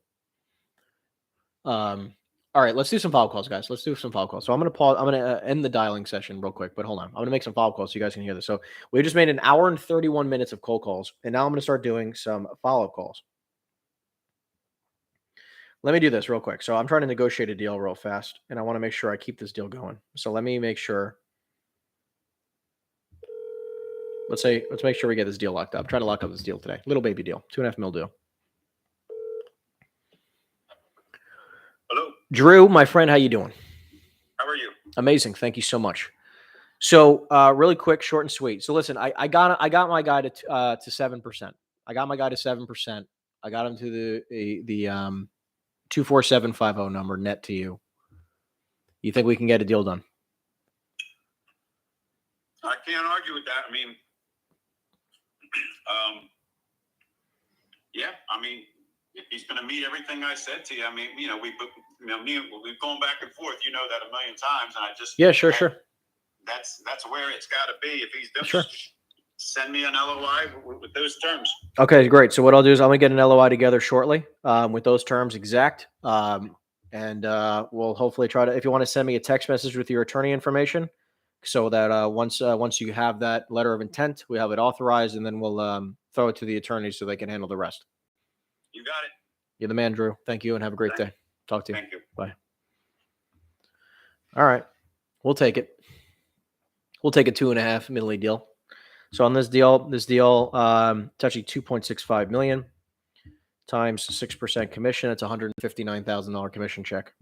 All right, let's do some follow-up calls, guys. Let's do some follow-up calls. So I'm going to pause. I'm going to end the dialing session real quick, but hold on. I'm going to make some follow-up calls so you guys can hear this. So we just made an hour and 31 minutes of cold calls, and now I'm going to start doing some follow-up calls. Let me do this real quick. So I'm trying to negotiate a deal real fast, and I want to make sure I keep this deal going. So let me make sure. Let's make sure we get this deal locked up. I'm trying to lock up this deal today. Little baby deal, $2.5 million deal. Hello. Drew, my friend, how you doing? How are you? Amazing. Thank you so much. So really quick, short and sweet. So listen, I got my guy to 7%. I got my guy to 7%. I got him to the 24750 number net to you. You think we can get a deal done? I can't argue with that. I mean, yeah. I mean, if he's going to meet everything I said to you, I mean, we've gone back and forth. You know that a million times, and I just Sure. That's where it's got to be. If he's doing, Sure. Send me an LOI with those terms. Okay, great. So what I'll do is I'm gonna get an LOI together shortly with those terms exact, and we'll hopefully try to. If you want to send me a text message with your attorney information, so that once you have that letter of intent, we have it authorized, and then we'll throw it to the attorney so they can handle the rest. You got it. You're the man, Drew. Thank you, and have a great day. Talk to you. Thank you. Bye. All right, we'll take it. We'll take a 2.5 million deal. So on this deal, it's actually 2.65 million times 6% commission. It's $159,000 commission check.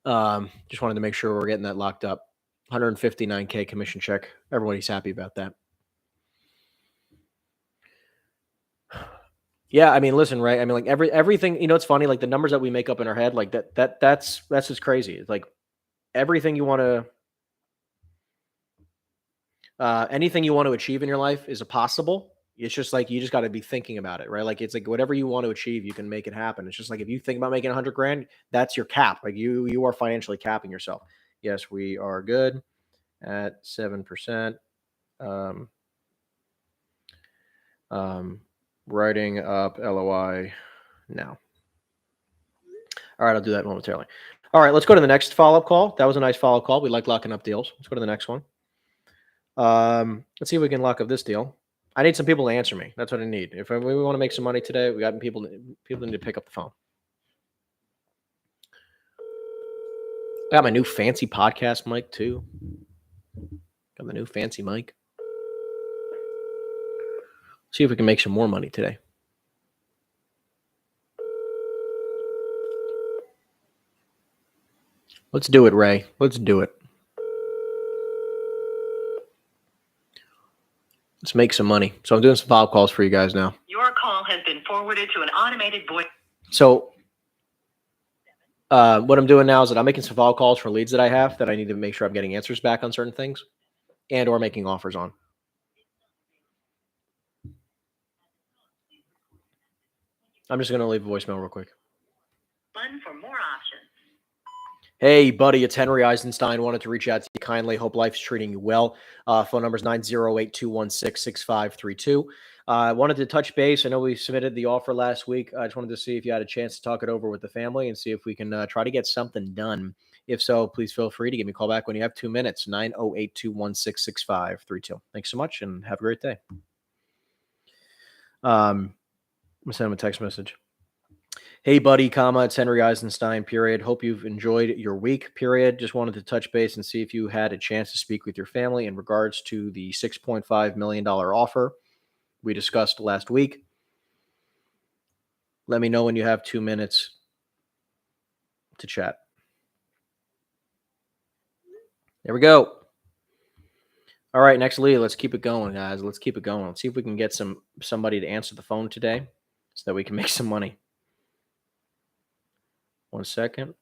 Just wanted to make sure we're getting that locked up. $159K commission check. Everybody's happy about that. Yeah, I mean, listen, right? I mean, like everything. It's funny. Like the numbers that we make up in our head, like that's just crazy. It's like everything you want to. Anything you want to achieve in your life is possible. It's just like you just got to be thinking about it, right? Like it's like whatever you want to achieve, you can make it happen. It's just like if you think about making $100,000, that's your cap. Like you are financially capping yourself. Yes, we are good at 7%. Writing up LOI now. All right, I'll do that momentarily. All right, let's go to the next follow-up call. That was a nice follow-up call. We like locking up deals. Let's go to the next one. Let's see if we can lock up this deal. I need some people to answer me. That's what I need. If we want to make some money today, we got people need to pick up the phone. I got my new fancy podcast mic too. Got the new fancy mic. See if we can make some more money today. Let's do it, Ray. Let's do it. Let's make some money. So I'm doing some follow-up calls for you guys now. Your call has been forwarded to an automated voice. So what I'm doing now is that I'm making some follow-up calls for leads that I have that I need to make sure I'm getting answers back on certain things and or making offers on. I'm just going to leave a voicemail real quick. One for more options. Hey, buddy, it's Henry Eisenstein. Wanted to reach out to you kindly. Hope life's treating you well. Phone number is 908-216-6532. I wanted to touch base. I know we submitted the offer last week. I just wanted to see if you had a chance to talk it over with the family and see if we can try to get something done. If so, please feel free to give me a call back when you have 2 minutes, 908-216-6532. Thanks so much and have a great day. I'm going to send him a text message. Hey, buddy, it's Henry Eisenstein, period. Hope you've enjoyed your week, period. Just wanted to touch base and see if you had a chance to speak with your family in regards to the $6.5 million offer we discussed last week. Let me know when you have 2 minutes to chat. There we go. All right, next lead. Let's keep it going, guys. Let's keep it going. Let's see if we can get somebody to answer the phone today so that we can make some money. 1 second.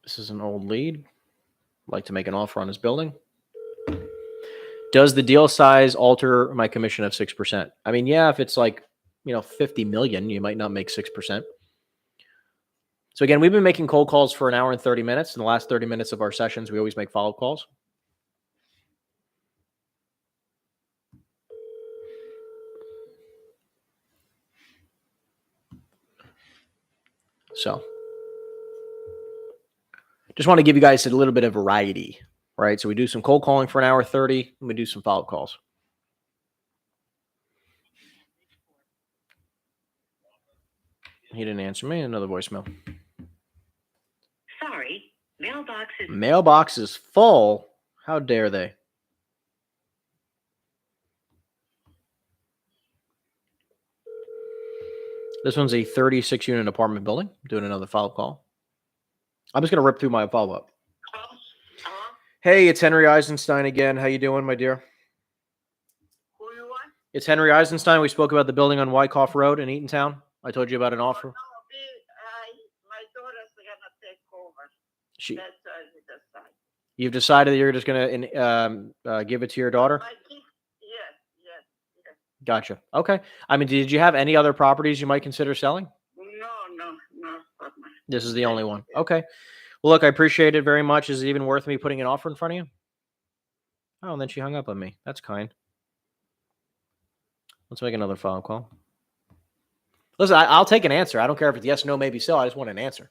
This is an old lead. I'd like to make an offer on this building. Does the deal size alter my commission of 6%? I mean, yeah, if it's like, 50 million, you might not make 6%. So again, we've been making cold calls for an hour and 30 minutes. In the last 30 minutes of our sessions, we always make follow-up calls. So just want to give you guys a little bit of variety, right? So we do some cold calling for an hour 30, and we do some follow-up calls. He didn't answer me. Another voicemail. Sorry, Mailbox is full. How dare they? This one's a 36-unit apartment building. I'm doing another follow-up call. I'm just going to rip through my follow-up. Hey, it's Henry Eisenstein again. How you doing, my dear? Who you want? It's Henry Eisenstein. We spoke about the building on Wyckoff Road in Eatontown. I told you about an offer. No, my daughter's gonna take over. She, That's why we decide. you've decided that you're just going to give it to your daughter? My kid, yes. Gotcha. Okay. I mean, did you have any other properties you might consider selling? No. This is the only one. Okay. Well, look, I appreciate it very much. Is it even worth me putting an offer in front of you? Oh, and then she hung up on me. That's kind. Let's make another phone call. Listen, I'll take an answer. I don't care if it's yes, no, maybe so. I just want an answer.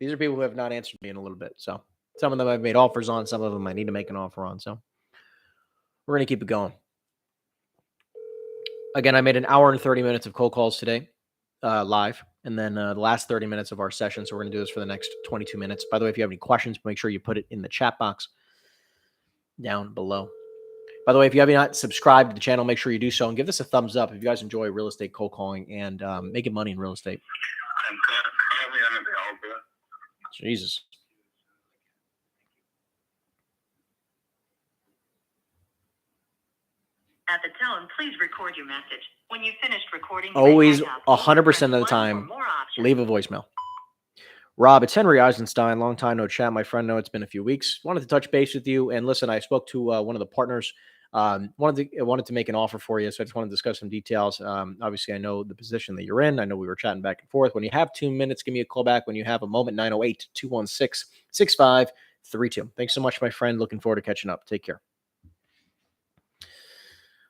These are people who have not answered me in a little bit. So some of them I've made offers on. Some of them I need to make an offer on. So we're going to keep it going. Again, I made an hour and 30 minutes of cold calls today, live. And then the last 30 minutes of our session. So we're going to do this for the next 22 minutes. By the way, if you have any questions, make sure you put it in the chat box down below. By the way, if you have not subscribed to the channel, make sure you do so and give this a thumbs up if you guys enjoy real estate cold calling and making money in real estate. I'm currently unavailable. Jesus. At the tone, please record your message. When you've finished recording, Always 100% of the time, leave a voicemail. Rob, it's Henry Eisenstein. Long time no chat. My friend, know it's been a few weeks. Wanted to touch base with you. And listen, I spoke to one of the partners. Wanted to make an offer for you. So I just want to discuss some details. Obviously, I know the position that you're in. I know we were chatting back and forth. When you have 2 minutes, give me a call back. When you have a moment, 908-216-6532. Thanks so much, my friend. Looking forward to catching up. Take care.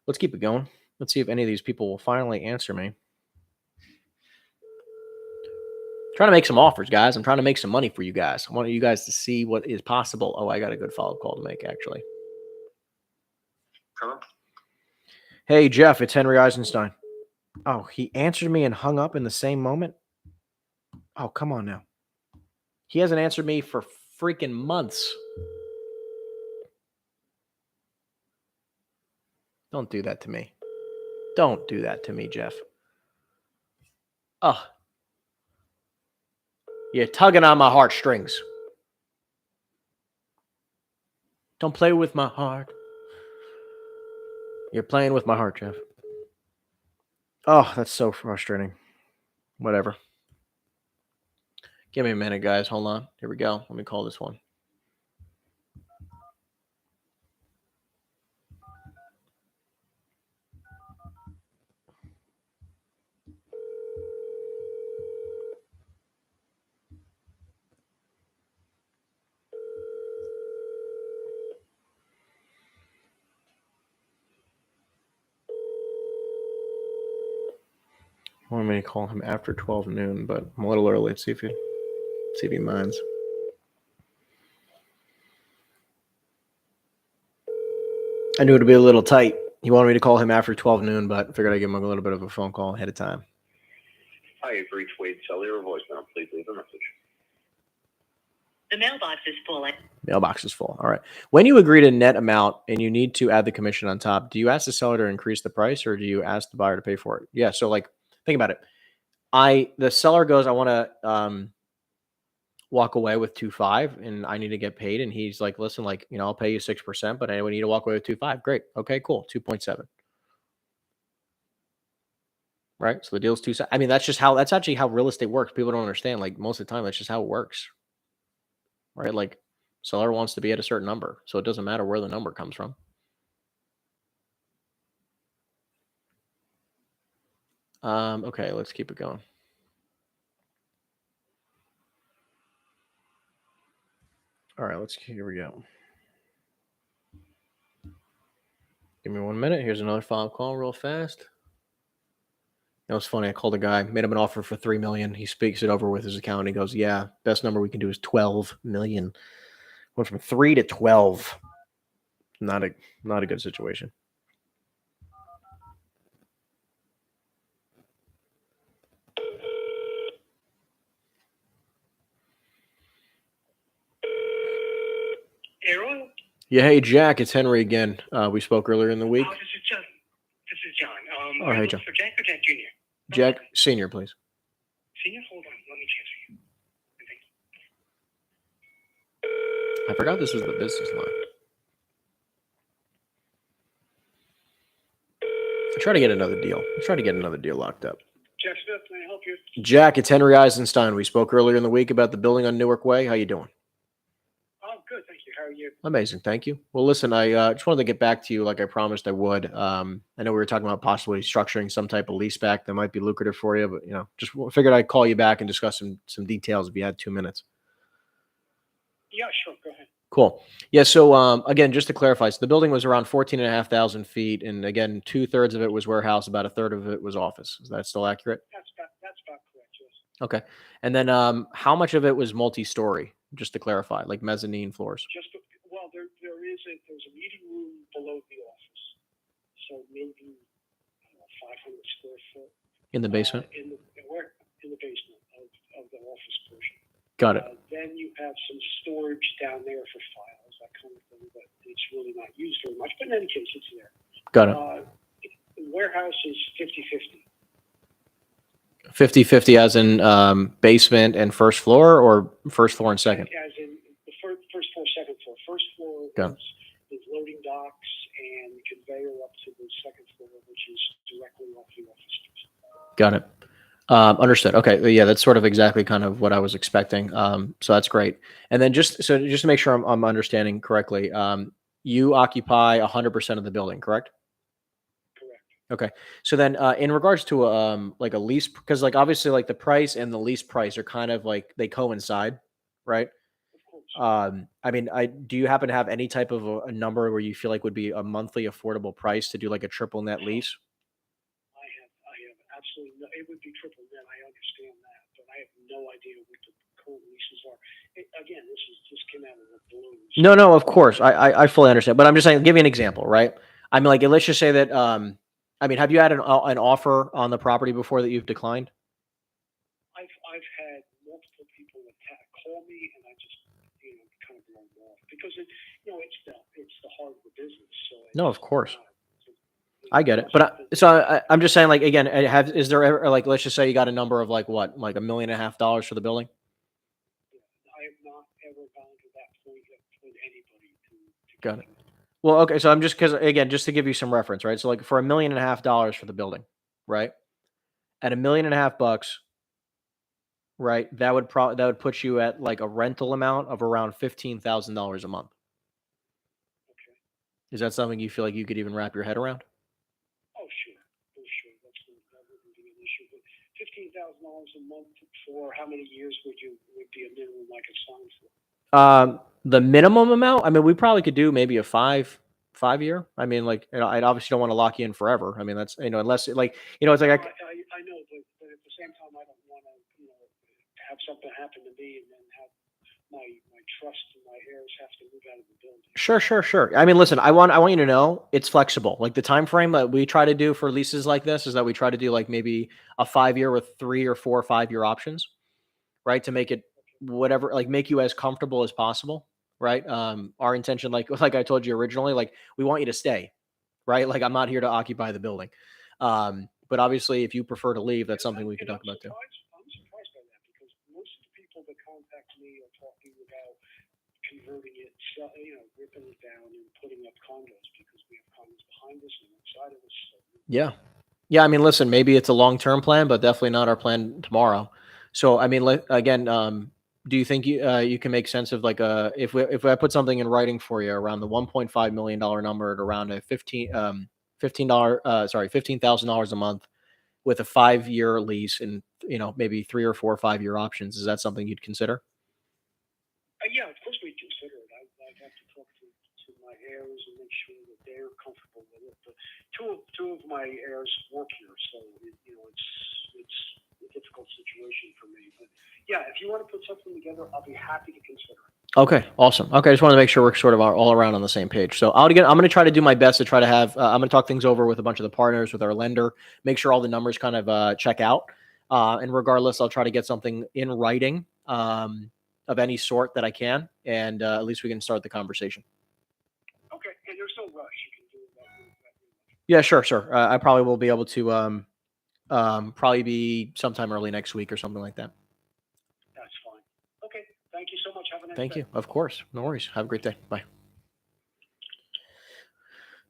Let's keep it going. Let's see if any of these people will finally answer me. Trying to make some offers, guys. I'm trying to make some money for you guys. I want you guys to see what is possible. Oh, I got a good follow-up call to make, actually. Hello? Hey, Jeff, it's Henry Eisenstein. Oh, he answered me and hung up in the same moment? Oh, come on now. He hasn't answered me for freaking months. Don't do that to me. Don't do that to me, Jeff. Oh. You're tugging on my heartstrings. Don't play with my heart. You're playing with my heart, Jeff. Oh, that's so frustrating. Whatever. Give me a minute, guys. Hold on. Here we go. Let me call this one. I want me to call him after 12 noon, but I'm a little early. Let's see if he minds. I knew it'd be a little tight. He wanted me to call him after 12 noon, but figured I'd give him a little bit of a phone call ahead of time. Hi, you've reached Wade Cellular voicemail. Please leave a message. The mailbox is full. Mailbox is full. All right. When you agree to net amount and you need to add the commission on top, do you ask the seller to increase the price or do you ask the buyer to pay for it? Yeah. So like, think about it. The seller goes, I want to walk away with 2.5 and I need to get paid. And he's like, listen, like, I'll pay you 6%, but I need to walk away with 2.5. Great. Okay, cool. 2.7. Right. So the deal's 2. I mean, that's actually how real estate works. People don't understand. Like most of the time, that's just how it works. Right. Like seller wants to be at a certain number. So it doesn't matter where the number comes from. Okay, let's keep it going. All right, here we go. Give me 1 minute. Here's another follow-up call real fast. That was funny. I called a guy, made him an offer for $3 million. He speaks it over with his accountant. He goes, yeah, best number we can do is 12 million. Went from 3 to 12. Not a good situation. Aaron? Yeah, hey Jack, it's Henry again. We spoke earlier in the week. Oh, this is John. Oh, hey John. For Jack or Jack Jr.? Jack Senior, please. Senior? Hold on. Let me transfer you. I forgot this was the business line. I try to get another deal. Locked up. Jack Smith, can I help you? Jack, it's Henry Eisenstein. We spoke earlier in the week about the building on Newark Way. How you doing? Oh, good. Thank you. How are you? Amazing. Thank you. Well, listen, I just wanted to get back to you like I promised I would. I know we were talking about possibly structuring some type of lease back that might be lucrative for you, but just figured I'd call you back and discuss some details if you had 2 minutes. Yeah, sure. Go ahead. Cool. Yeah. So again, just to clarify, so the building was around 14,500 feet. And again, 2/3 of it was warehouse, about 1/3 of it was office. Is that still accurate? That's about correct, yes. Okay. And then how much of it was multi-story, just to clarify, like mezzanine floors? Well, there's a meeting room below the office. So maybe 500 square foot. In the basement? In the basement of the office portion. Got it. Then you have some storage down there for files, that kind of thing, but it's really not used very much. But in any case, it's there. Got it. The warehouse is 50-50. 50-50 as in basement and first floor or first floor and second? As in the first floor, second floor. First floor is loading docks and conveyor up to the second floor, which is directly off the office space. Got it. Understood. Okay. Yeah, that's sort of exactly kind of what I was expecting. So that's great. And then just to make sure I'm understanding correctly, you occupy 100% of the building, correct? Correct. Okay. So then in regards to like a lease, because like obviously like the price and the lease price are kind of like they coincide, right? Of course. I mean, do you happen to have any type of a number where you feel like would be a monthly affordable price to do like a triple net lease? I have absolutely no. It would be triple net. I understand that, but I have no idea what the current leases are. Again, this came out of the blue. No, of course, I fully understand, but I'm just saying, give you an example, right? I mean, like, let's just say that, I mean, have you had an offer on the property before that you've declined? I've had because it's the heart of the business. So No, of course. So, I get it. But I'm just saying, like, again, is there ever, like, let's just say you got a number of like what, like $1.5 million for the building? I have not ever gone to that point yet with anybody to Got it. Well, okay. So I'm just, because again, just to give you some reference, right? So like for $1.5 million for the building, right? At $1.5 million, right? That would put you at like a rental amount of around $15,000 a month. Okay. Is that something you feel like you could even wrap your head around? Oh, sure. That wouldn't be an issue. But $15,000 a month for how many years would be a minimum I could sign for? The minimum amount, I mean, we probably could do maybe a 5 year. I mean, like, I obviously don't want to lock you in forever. I mean, that's, unless like, it's like, I know, but at the same time, I don't want to, have something happen to me and then have my trust and my heirs have to move out of the building. Sure. I mean, listen, I want you to know it's flexible. Like the time frame that we try to do for leases like this is that we try to do like maybe a 5 year with 3 or 4 or 5 year options, right? To make it whatever, like make you as comfortable as possible, right? Our intention, like I told you originally, like we want you to stay, right? Like I'm not here to occupy the building. But obviously, if you prefer to leave, that's something we can talk about too. I'm surprised by that because most of the people that contact me are talking about converting it, ripping it down and putting up condos because we have condos behind us and inside of us. So. Yeah. I mean, listen, maybe it's a long-term plan, but definitely not our plan tomorrow. So, I mean, again, do you think you can make sense of like if I put something in writing for you around the $1.5 million number at around a $15,000 a month with a 5 year lease and maybe 3 or 4 or 5 year options, is that something you'd consider? Yeah, of course we'd consider it. I'd have to talk to my heirs and make sure that they're comfortable with it. But two of my heirs work here, so it's a difficult situation for me. But yeah, if you want to put something together, I'll be happy to consider it. Okay, awesome. Okay, I just want to make sure we're sort of all around on the same page. So I'm going to try to do my best to try to have. I'm going to talk things over with a bunch of the partners, with our lender, make sure all the numbers kind of check out. And regardless, I'll try to get something in writing of any sort that I can, and at least we can start the conversation. Okay, and there's no rush. You can do that. Yeah, sure. I probably will be able to probably be sometime early next week or something like that. That's fine. Okay, thank you so much. Have a nice day. Thank you. Of course. No worries. Have a great day. Bye.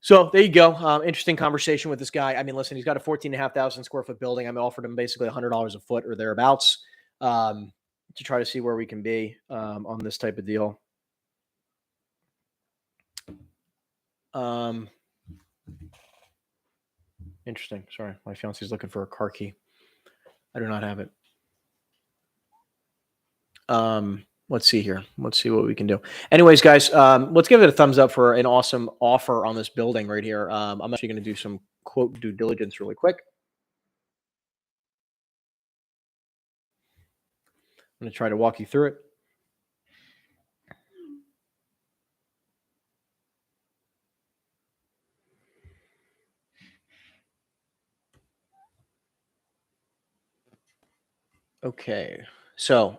So there you go. Interesting conversation with this guy. I mean, listen, he's got a 14,500 square foot building. I mean, offered him basically $100 a foot or thereabouts to try to see where we can be on this type of deal. Interesting. Sorry, my fiance's looking for a car key. I do not have it. Let's see here. Let's see what we can do. Anyways, guys, let's give it a thumbs up for an awesome offer on this building right here. I'm actually going to do some quote due diligence really quick. I'm going to try to walk you through it. Okay. So,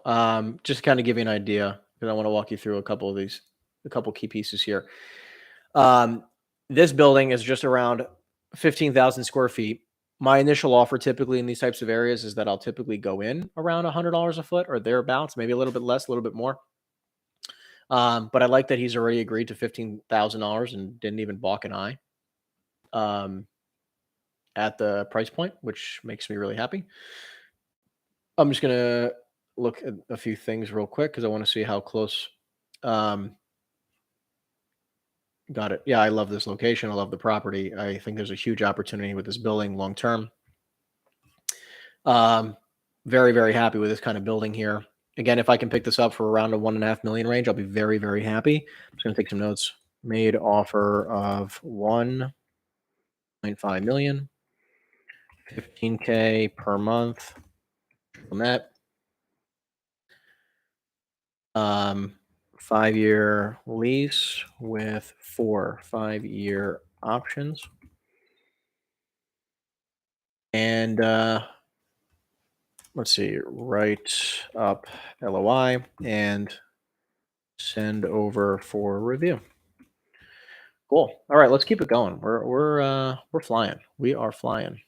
just to kind of give you an idea, because I want to walk you through a couple key pieces here. This building is just around 15,000 square feet. My initial offer typically in these types of areas is that I'll typically go in around $100 a foot or thereabouts, maybe a little bit less, a little bit more. But I like that he's already agreed to $15,000 and didn't even balk an eye at the price point, which makes me really happy. I'm just gonna look at a few things real quick because I want to see how close. Got it. Yeah, I love this location. I love the property. I think there's a huge opportunity with this building long term. Very, very happy with this kind of building here. Again, if I can pick this up for around a 1.5 million range, I'll be very, very happy. I'm just gonna take some notes. Made offer of 1.5 million, 15K per month on that. 5-year lease with 4 5-year options. And let's see, write up LOI and send over for review. Cool. All right, let's keep it going. We're flying. We are flying.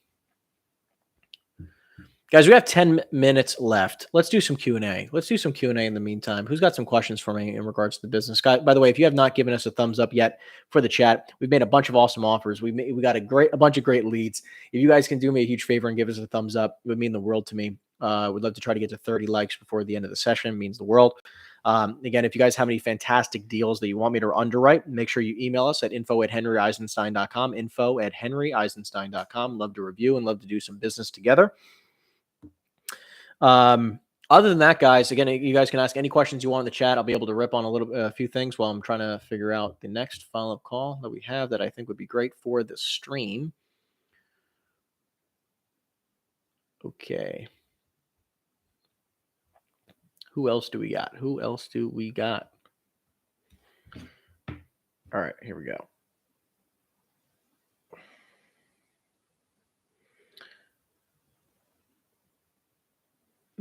Guys, we have 10 minutes left. Let's do some Q&A. Let's do some Q&A in the meantime. Who's got some questions for me in regards to the business? Guy, by the way, if you have not given us a thumbs up yet for the chat, we've made a bunch of awesome offers. We got a bunch of great leads. If you guys can do me a huge favor and give us a thumbs up, it would mean the world to me. We'd love to try to get to 30 likes before the end of the session. It means the world. Again, if you guys have any fantastic deals that you want me to underwrite, make sure you email us at info@henryeisenstein.com, info@henryeisenstein.com. Love to review and love to do some business together. Other than that, guys, again, you guys can ask any questions you want in the chat. I'll be able to rip on a few things while I'm trying to figure out the next follow-up call that we have that I think would be great for the stream. Okay. Who else do we got? All right, here we go.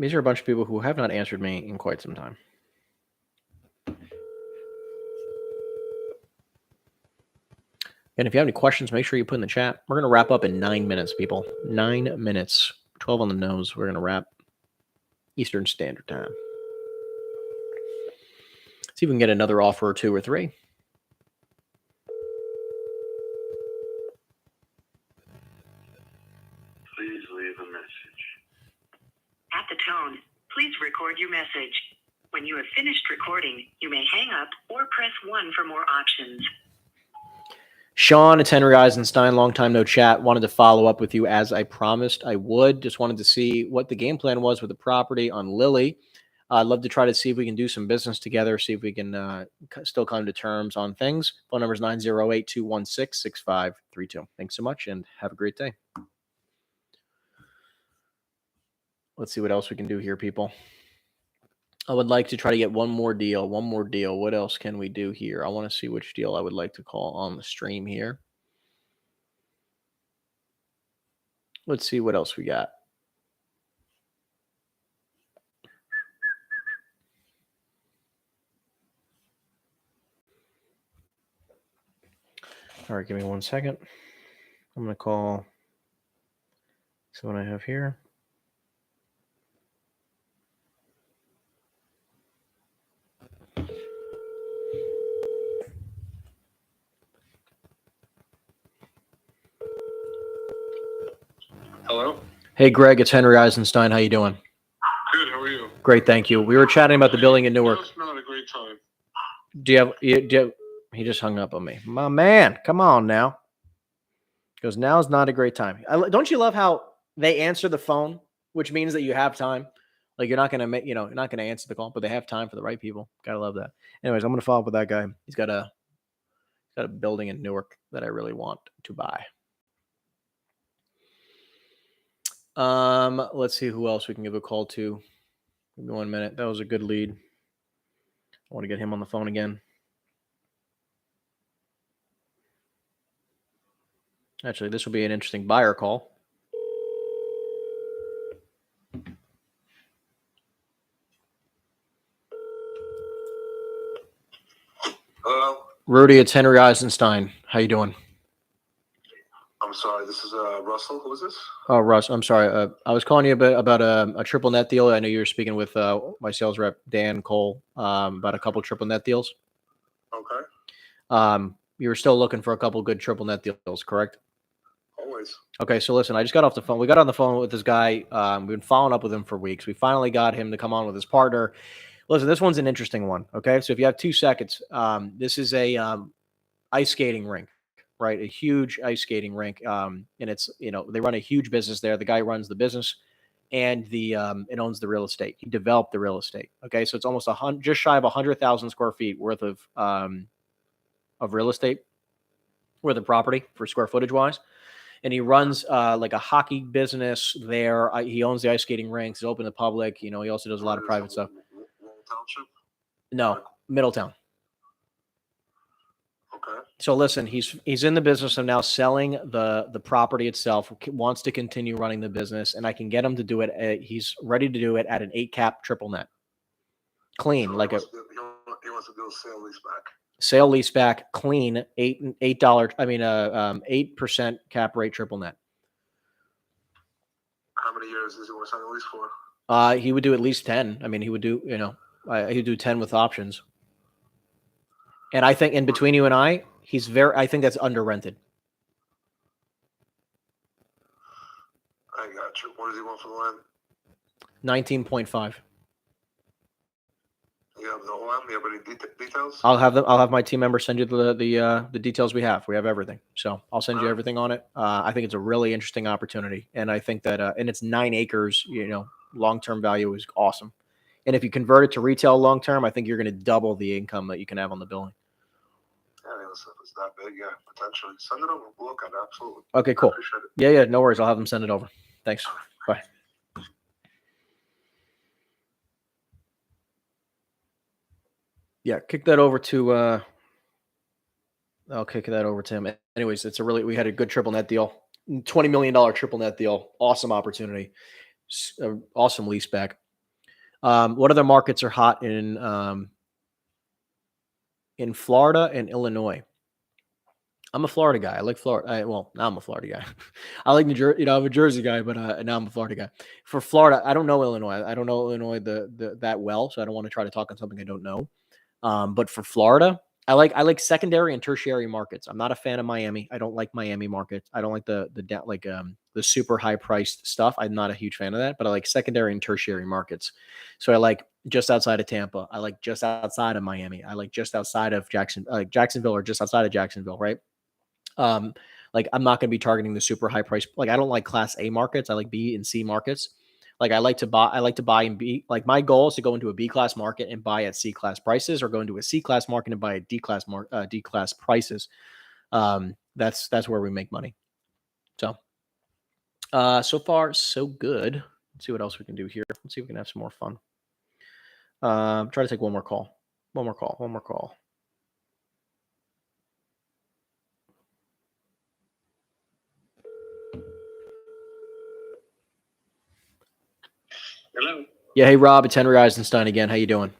These are a bunch of people who have not answered me in quite some time. And if you have any questions, make sure you put in the chat. We're going to wrap up in 9 minutes, people. 9 minutes. 12 on the nose. We're going to wrap Eastern Standard Time. See if we can get another offer or two or three. Please leave a message. At the tone, please record your message. When you have finished recording, you may hang up or press 1 for more options. Sean, it's Henry Eisenstein. Long time no chat. Wanted to follow up with you as I promised I would. Just wanted to see what the game plan was with the property on Lily. I'd love to try to see if we can do some business together, see if we can still come to terms on things. Phone number is 908-216-6532. Thanks so much and have a great day. Let's see what else we can do here, people. I would like to try to get one more deal. What else can we do here? I want to see which deal I would like to call on the stream here. Let's see what else we got. All right, give me 1 second. I'm going to call. See what I have here. Hello? Hey, Greg, it's Henry Eisenstein. How you doing? Good, how are you? Great, thank you. We were chatting about the building in Newark. It's not a great time. Do you have, he just hung up on me. My man, come on now. Because now is not a great time. Don't you love how they answer the phone, which means that you have time? Like you're not going to make, you're not going to answer the call, but they have time for the right people. Gotta love that. Anyways, I'm going to follow up with that guy. He's got a building in Newark that I really want to buy. Let's see who else we can give a call to. Give me 1 minute. That was a good lead. I want to get him on the phone again. Actually, this will be an interesting buyer call. Hello? Rudy, it's Henry Eisenstein. How you doing? I'm sorry, this is Russell. Who is this? Oh, Russ, I'm sorry. I was calling you about a triple net deal. I know you were speaking with my sales rep, Dan Cole, about a couple triple net deals. Okay. You were still looking for a couple good triple net deals, correct? Always. Okay, so listen, I just got off the phone. We got on the phone with this guy. We've been following up with him for weeks. We finally got him to come on with his partner. Listen, this one's an interesting one. Okay, so if you have 2 seconds, this is a ice skating rink, right? A huge ice skating rink, and it's they run a huge business there. The guy runs the business, and it owns the real estate. He developed the real estate. Okay, so it's almost just shy of 100,000 square feet worth of real estate, worth of property for square footage wise. And he runs like a hockey business there. He owns the ice skating rinks. He's open to the public. He also does a lot of private stuff. Township? No, Middletown. Okay. So listen, he's in the business of now selling the property itself. Wants to continue running the business, and I can get him to do it. He's ready to do it at an 8 cap triple net, clean So like he a. wants wants to do a sale lease back. Sale leaseback, clean, $8. I mean, 8% cap rate, triple net. How many years does he want to sign a lease for? He would do at least 10. I mean, he would do, he'd do 10 with options. And I think in between you and I think that's under rented. I got you. What does he want for the land? 19.5. You have the whole land? You have any details? I'll have my team member send you the details we have. We have everything. So I'll send you everything on it. I think it's a really interesting opportunity. And I think that, and it's 9 acres, long-term value is awesome. And if you convert it to retail long-term, I think you're going to double the income that you can have on the building. Yeah, listen, if it's that big, yeah, potentially. Send it over. We'll look at it. Absolutely. Okay, cool. I appreciate it. Yeah, no worries. I'll have them send it over. Thanks. Bye. Yeah, kick that over to I'll kick that over to him. Anyways, we had a good triple net deal. $20 million triple net deal. Awesome opportunity. Awesome lease back. What other markets are hot in Florida and Illinois? I'm a Florida guy. I like Florida. Now I'm a Florida guy. I like New Jersey. I'm a Jersey guy, but now I'm a Florida guy. For Florida, I don't know Illinois. I don't know Illinois that well, so I don't want to try to talk on something I don't know. But for Florida, I like secondary and tertiary markets. I'm not a fan of Miami. I don't like Miami markets. I don't like the super high priced stuff. I'm not a huge fan of that, but I like secondary and tertiary markets. So I like just outside of Tampa. I like just outside of Miami. I like just outside of Jacksonville or just outside of Jacksonville, right? Like I'm not going to be targeting the super high price. Like I don't like class A markets. I like B and C markets. Like I like to buy in B. Like my goal is to go into a B class market and buy at C class prices, or go into a C class market and buy at D class prices. That's where we make money. So, so far so good. Let's see what else we can do here. Let's see if we can have some more fun. Try to take one more call. One more call. Hello. Yeah, hey Rob, it's Henry Eisenstein again. How you doing?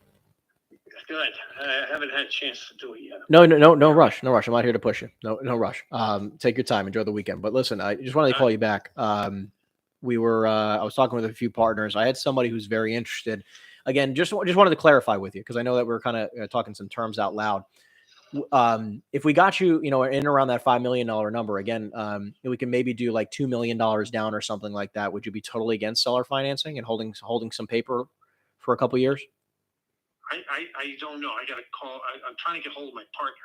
Good. I haven't had a chance to do it yet. No rush. No rush. I'm not here to push you. No rush. Take your time. Enjoy the weekend. But listen, I just wanted to call you back. I was talking with a few partners. I had somebody who's very interested. Again, just wanted to clarify with you, because I know that we're kind of talking some terms out loud. If we got you, in around that $5 million number, again, we can maybe do like $2 million down or something like that. Would you be totally against seller financing and holding some paper for a couple of years? I don't know. I got to call. I'm trying to get hold of my partner.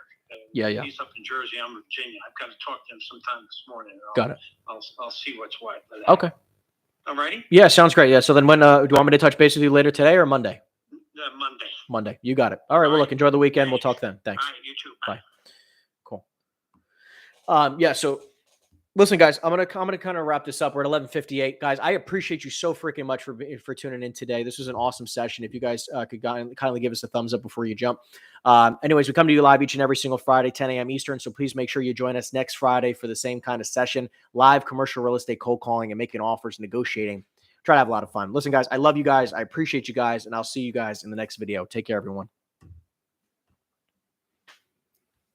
Yeah. He's up in Jersey. I'm in Virginia. I've got to talk to him sometime this morning. Got it. I'll see what's what. Okay. All righty. Yeah, sounds great. Yeah. So then when do you want me to touch base with you later today or Monday? Monday. Monday. You got it. All right. Well, look, enjoy the weekend. We'll talk then. Thanks. All right. You too. Bye. Cool. Yeah. So listen, guys, I'm gonna kind of wrap this up. We're at 11:58, guys. I appreciate you so freaking much for tuning in today. This was an awesome session. If you guys could kindly give us a thumbs up before you jump. Anyways, we come to you live each and every single Friday, 10 a.m. Eastern. So please make sure you join us next Friday for the same kind of session: live commercial real estate cold calling and making offers, negotiating. Try to have a lot of fun. Listen, guys, I love you guys. I appreciate you guys, and I'll see you guys in the next video. Take care, everyone.